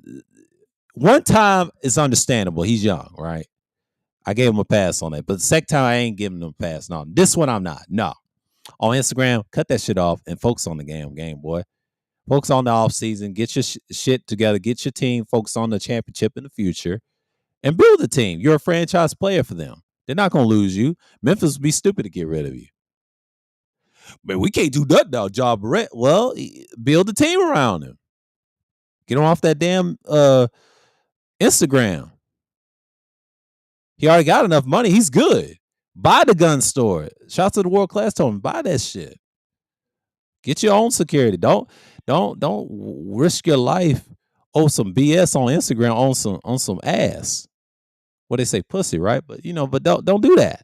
One time, it's understandable. He's young, right? I gave him a pass on that. But the second time, I ain't giving him a pass. No, this one I'm not. No. On Instagram, cut that shit off and focus on the game, boy. Focus on the offseason. Get your shit together. Get your team. Focus on the championship in the future. And build a team. You're a franchise player for them. They're not going to lose you. Memphis would be stupid to get rid of you. But we can't do that now, Ja Morant. Well, build a team around him. Get him off that damn Instagram. He already got enough money. He's good. Buy the gun store. Shout out to the World Class Tone. Buy that shit. Get your own security. Don't risk your life over some BS on Instagram on some ass. What they say, pussy, right? But but don't do that.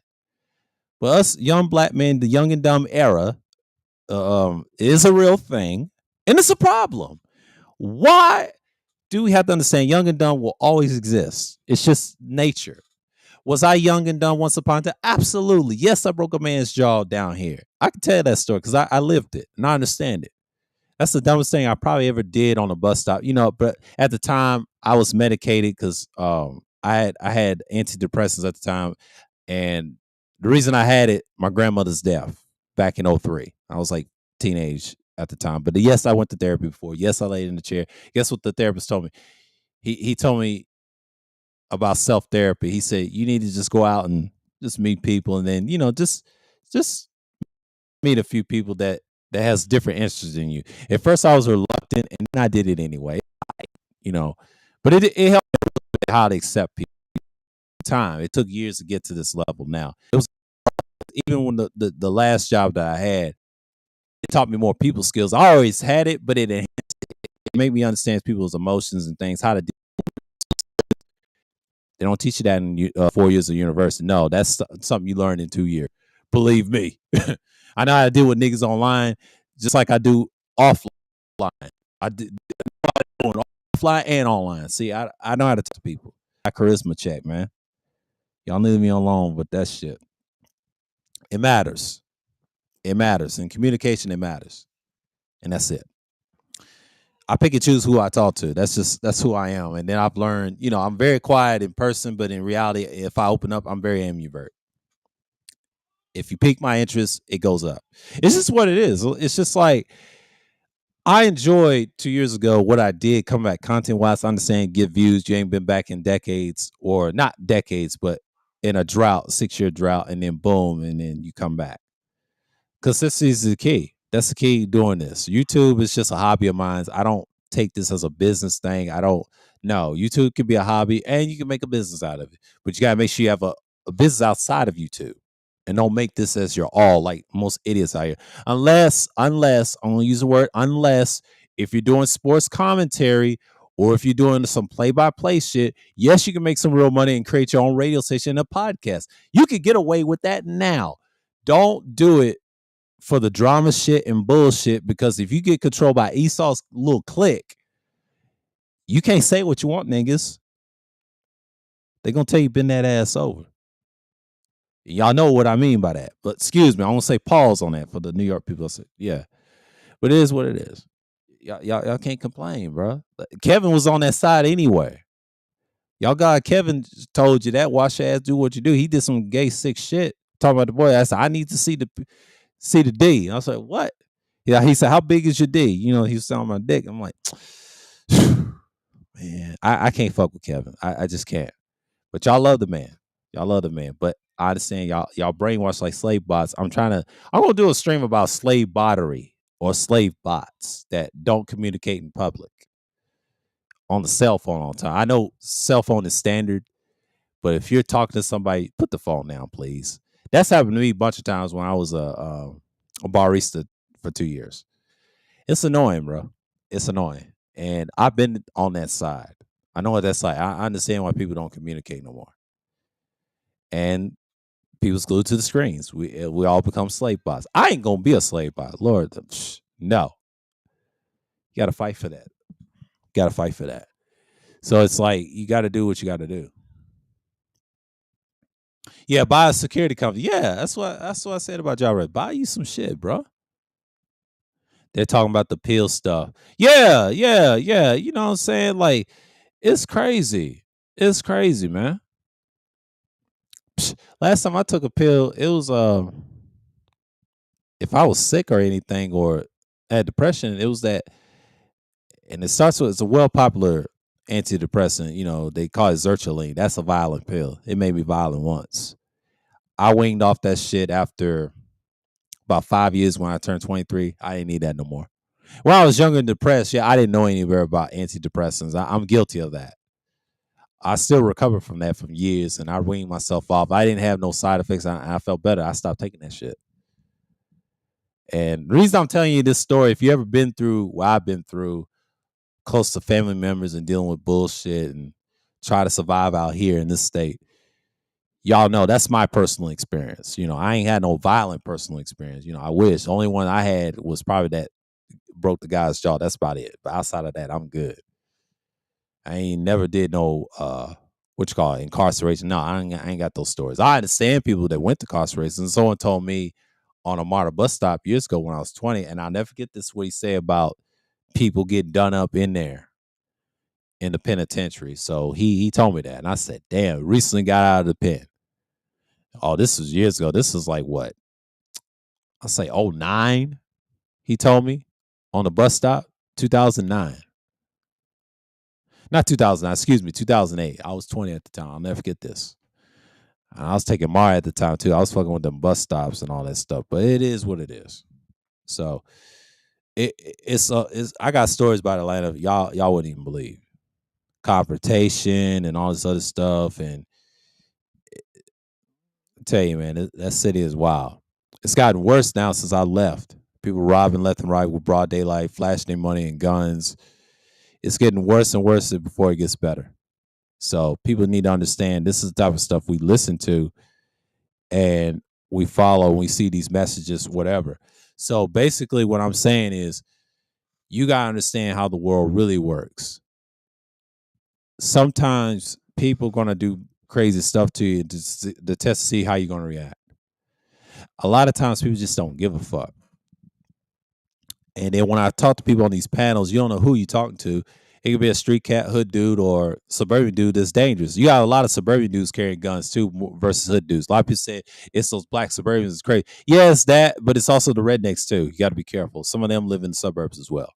But us young black men, the young and dumb era, is a real thing, and it's a problem. Why do we have to understand young and dumb will always exist? It's just nature. Was I young and dumb once upon a time? Absolutely. Yes, I broke a man's jaw down here. I can tell you that story because I lived it and I understand it. That's the dumbest thing I probably ever did on a bus stop. But at the time I was medicated because I had antidepressants at the time, and the reason I had it, my grandmother's death back in 03. I was like teenage at the time. But yes, I went to therapy before. Yes, I laid in the chair. Guess what the therapist told me? He told me about self-therapy. He said, you need to just go out and just meet people, and then, just meet a few people that has different interests than you. At first I was reluctant, and then I did it anyway. But it helped me how to accept people. Time. It took years to get to this level now. It was even when the last job that I had, it taught me more people skills. I always had it, but it made me understand people's emotions and things, how to deal. They don't teach you that in 4 years of university. No, that's something you learn in 2 years. Believe me. I know how to deal with niggas online just like I do offline. I did offline and online. See, I know how to talk to people. I charisma check, man. Y'all leave me alone with that shit. It matters. It matters. In communication, it matters. And that's it. I pick and choose who I talk to. That's who I am. And then I've learned, I'm very quiet in person, but in reality, if I open up, I'm very ambivert. If you pique my interest, it goes up. It's just what it is. It's just like, I enjoyed 2 years ago what I did, come back content-wise, understand, get views. You ain't been back in decades, or not decades, but in a drought, 6-year drought, and then boom, and then you come back. Consistency is the key. That's the key doing this. YouTube is just a hobby of mine. I don't take this as a business thing. I don't No, YouTube could be a hobby and you can make a business out of it. But you gotta make sure you have a business outside of YouTube. And don't make this as your all, like most idiots out here. Unless, I'm gonna use the word unless, if you're doing sports commentary or if you're doing some play-by-play shit, yes, you can make some real money and create your own radio station and a podcast. You could get away with that now. Don't do it for the drama shit and bullshit, because if you get controlled by Esau's little clique, you can't say what you want, niggas. They're gonna tell you bend that ass over. Y'all know what I mean by that. But excuse me, I want to say pause on that for the New York people. Yeah. But it is what it is. Y'all can't complain, bro. Kevin was on that side anyway. Y'all got Kevin told you that. Wash your ass, do what you do. He did some gay sick shit. Talking about the boy. I said, I need to see the D. I was like, what? Yeah, he said, how big is your D? You know, he was telling my dick. I'm like, man, I can't fuck with Kevin. I just can't. But y'all love the man. Y'all love the man. But I understand y'all brainwash like slave bots. I'm gonna do a stream about slave bottery or slave bots that don't communicate in public on the cell phone all the time. I know cell phone is standard, but if you're talking to somebody, put the phone down, please. That's happened to me a bunch of times when I was a barista for 2 years. It's annoying, bro. It's annoying. And I've been on that side. I know what that's like. I understand why people don't communicate no more. And people's glued to the screens. We all become slave bots. I ain't gonna be a slave bot. Lord, no. You gotta fight for that. Gotta fight for that. So it's like you gotta do what you gotta do. Yeah, buy a security company. Yeah, that's what I said about Jared. Buy you some shit, bro. They're talking about the pill stuff. Yeah, yeah, yeah. You know what I'm saying? Like, it's crazy. It's crazy, man. Last time I took a pill, it was if I was sick or anything or had depression, it was that, and it starts with, it's a well popular antidepressant. You know, they call it Zerchaline. That's a violent pill. It made me violent once. I weaned off that shit after about 5 years when I turned 23. I didn't need that no more. When I was younger and depressed, yeah, I didn't know anywhere about antidepressants. I'm guilty of that. I still recover from that from years, and I weaned myself off. I didn't have no side effects. I felt better. I stopped taking that shit. And the reason I'm telling you this story, if you ever been through what I've been through, close to family members and dealing with bullshit and try to survive out here in this state, y'all know that's my personal experience. You know, I ain't had no violent personal experience. You know, I wish. The only one I had was probably that broke the guy's jaw. That's about it. But outside of that, I'm good. I ain't never did no what you call it, incarceration. No, I ain't got those stories. I understand people that went to incarceration. Someone told me on a MARTA bus stop years ago when I was 20, and I'll never forget this, what he said about people getting done up in there in the penitentiary. So he told me that, and I said, damn, recently got out of the pen. Oh, this was years ago. This was like what? I'll say 09, he told me, on the bus stop, 2009. Not 2009, excuse me, 2008. I was 20 at the time. I'll never forget this. And I was taking Mara at the time too. I was fucking with them bus stops and all that stuff. But it is what it is. So it's I got stories about Atlanta y'all wouldn't even believe. Confrontation and all this other stuff. And I tell you, man, that city is wild. It's gotten worse now since I left. People robbing left and right with broad daylight, flashing their money and guns. It's getting worse and worse before it gets better. So people need to understand this is the type of stuff we listen to and we follow and we see these messages, whatever. So basically what I'm saying is you got to understand how the world really works. Sometimes people are going to do crazy stuff to you to test to see how you're going to react. A lot of times people just don't give a fuck. And then when I talk to people on these panels, you don't know who you're talking to. It could be a street cat, hood dude, or suburban dude that's dangerous. You got a lot of suburban dudes carrying guns too versus hood dudes. A lot of people say it's those black suburbans. It's crazy. Yeah, it's that, but it's also the rednecks too. You got to be careful. Some of them live in the suburbs as well.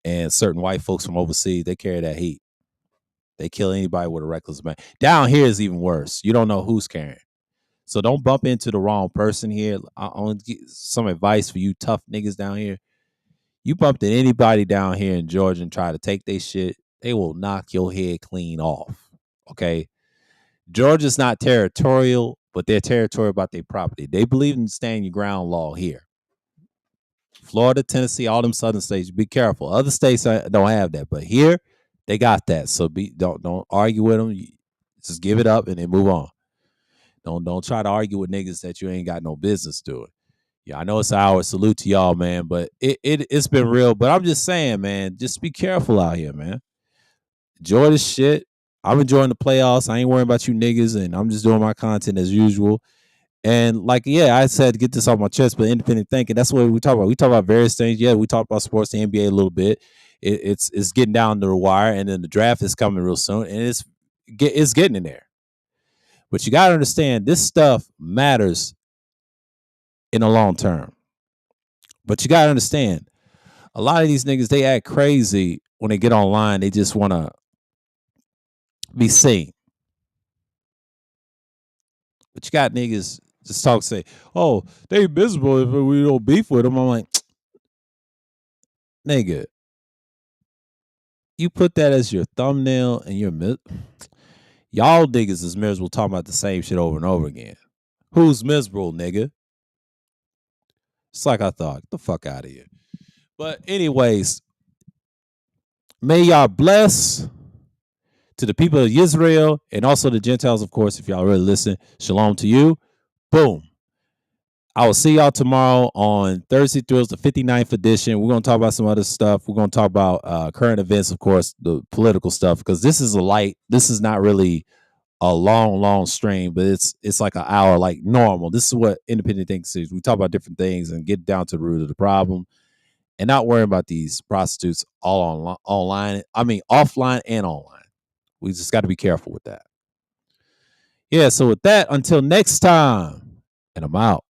And certain white folks from overseas, they carry that heat. They kill anybody with a reckless man. Down here is even worse. You don't know who's carrying. So don't bump into the wrong person here. I want to get some advice for you tough niggas down here. You bumped into anybody down here in Georgia and try to take their shit, they will knock your head clean off. Okay. Georgia's not territorial, but they're territorial about their property. They believe in stand your ground law here. Florida, Tennessee, all them southern states, be careful. Other states don't have that, but here they got that. So don't argue with them. Just give it up and then move on. Don't try to argue with niggas that you ain't got no business doing. Yeah, I know it's our salute to y'all, man, but it's been real. But I'm just saying, man, just be careful out here, man. Enjoy this shit. I'm enjoying the playoffs. I ain't worrying about you niggas, and I'm just doing my content as usual. And like, yeah, I said get this off my chest, but independent thinking, that's what we talk about. We talk about various things. Yeah, we talk about sports, the NBA a little bit. It's getting down to the wire, and then the draft is coming real soon, and it's getting in there. But you gotta understand, this stuff matters in the long term. But you gotta understand, a lot of these niggas, they act crazy when they get online. They just want to be seen. But you got niggas just talk, say, oh, they miserable if we don't beef with them. I'm like, nigga, you put that as your thumbnail and y'all niggas is miserable talking about the same shit over and over again. Who's miserable, nigga? It's like I thought. Get the fuck out of here. But anyways, may y'all bless to the people of Israel and also the Gentiles, of course, if y'all really listen. Shalom to you. Boom. I will see y'all tomorrow on Thursday Thrills, the 59th edition. We're going to talk about some other stuff. We're going to talk about current events, of course, the political stuff, because this is this is not really a long stream, but it's like an hour like normal. This is what Independent Thinking is. We talk about different things and get down to the root of the problem and not worrying about these prostitutes all online. I mean, offline and online. We just got to be careful with that. Yeah, so with that, until next time, and I'm out.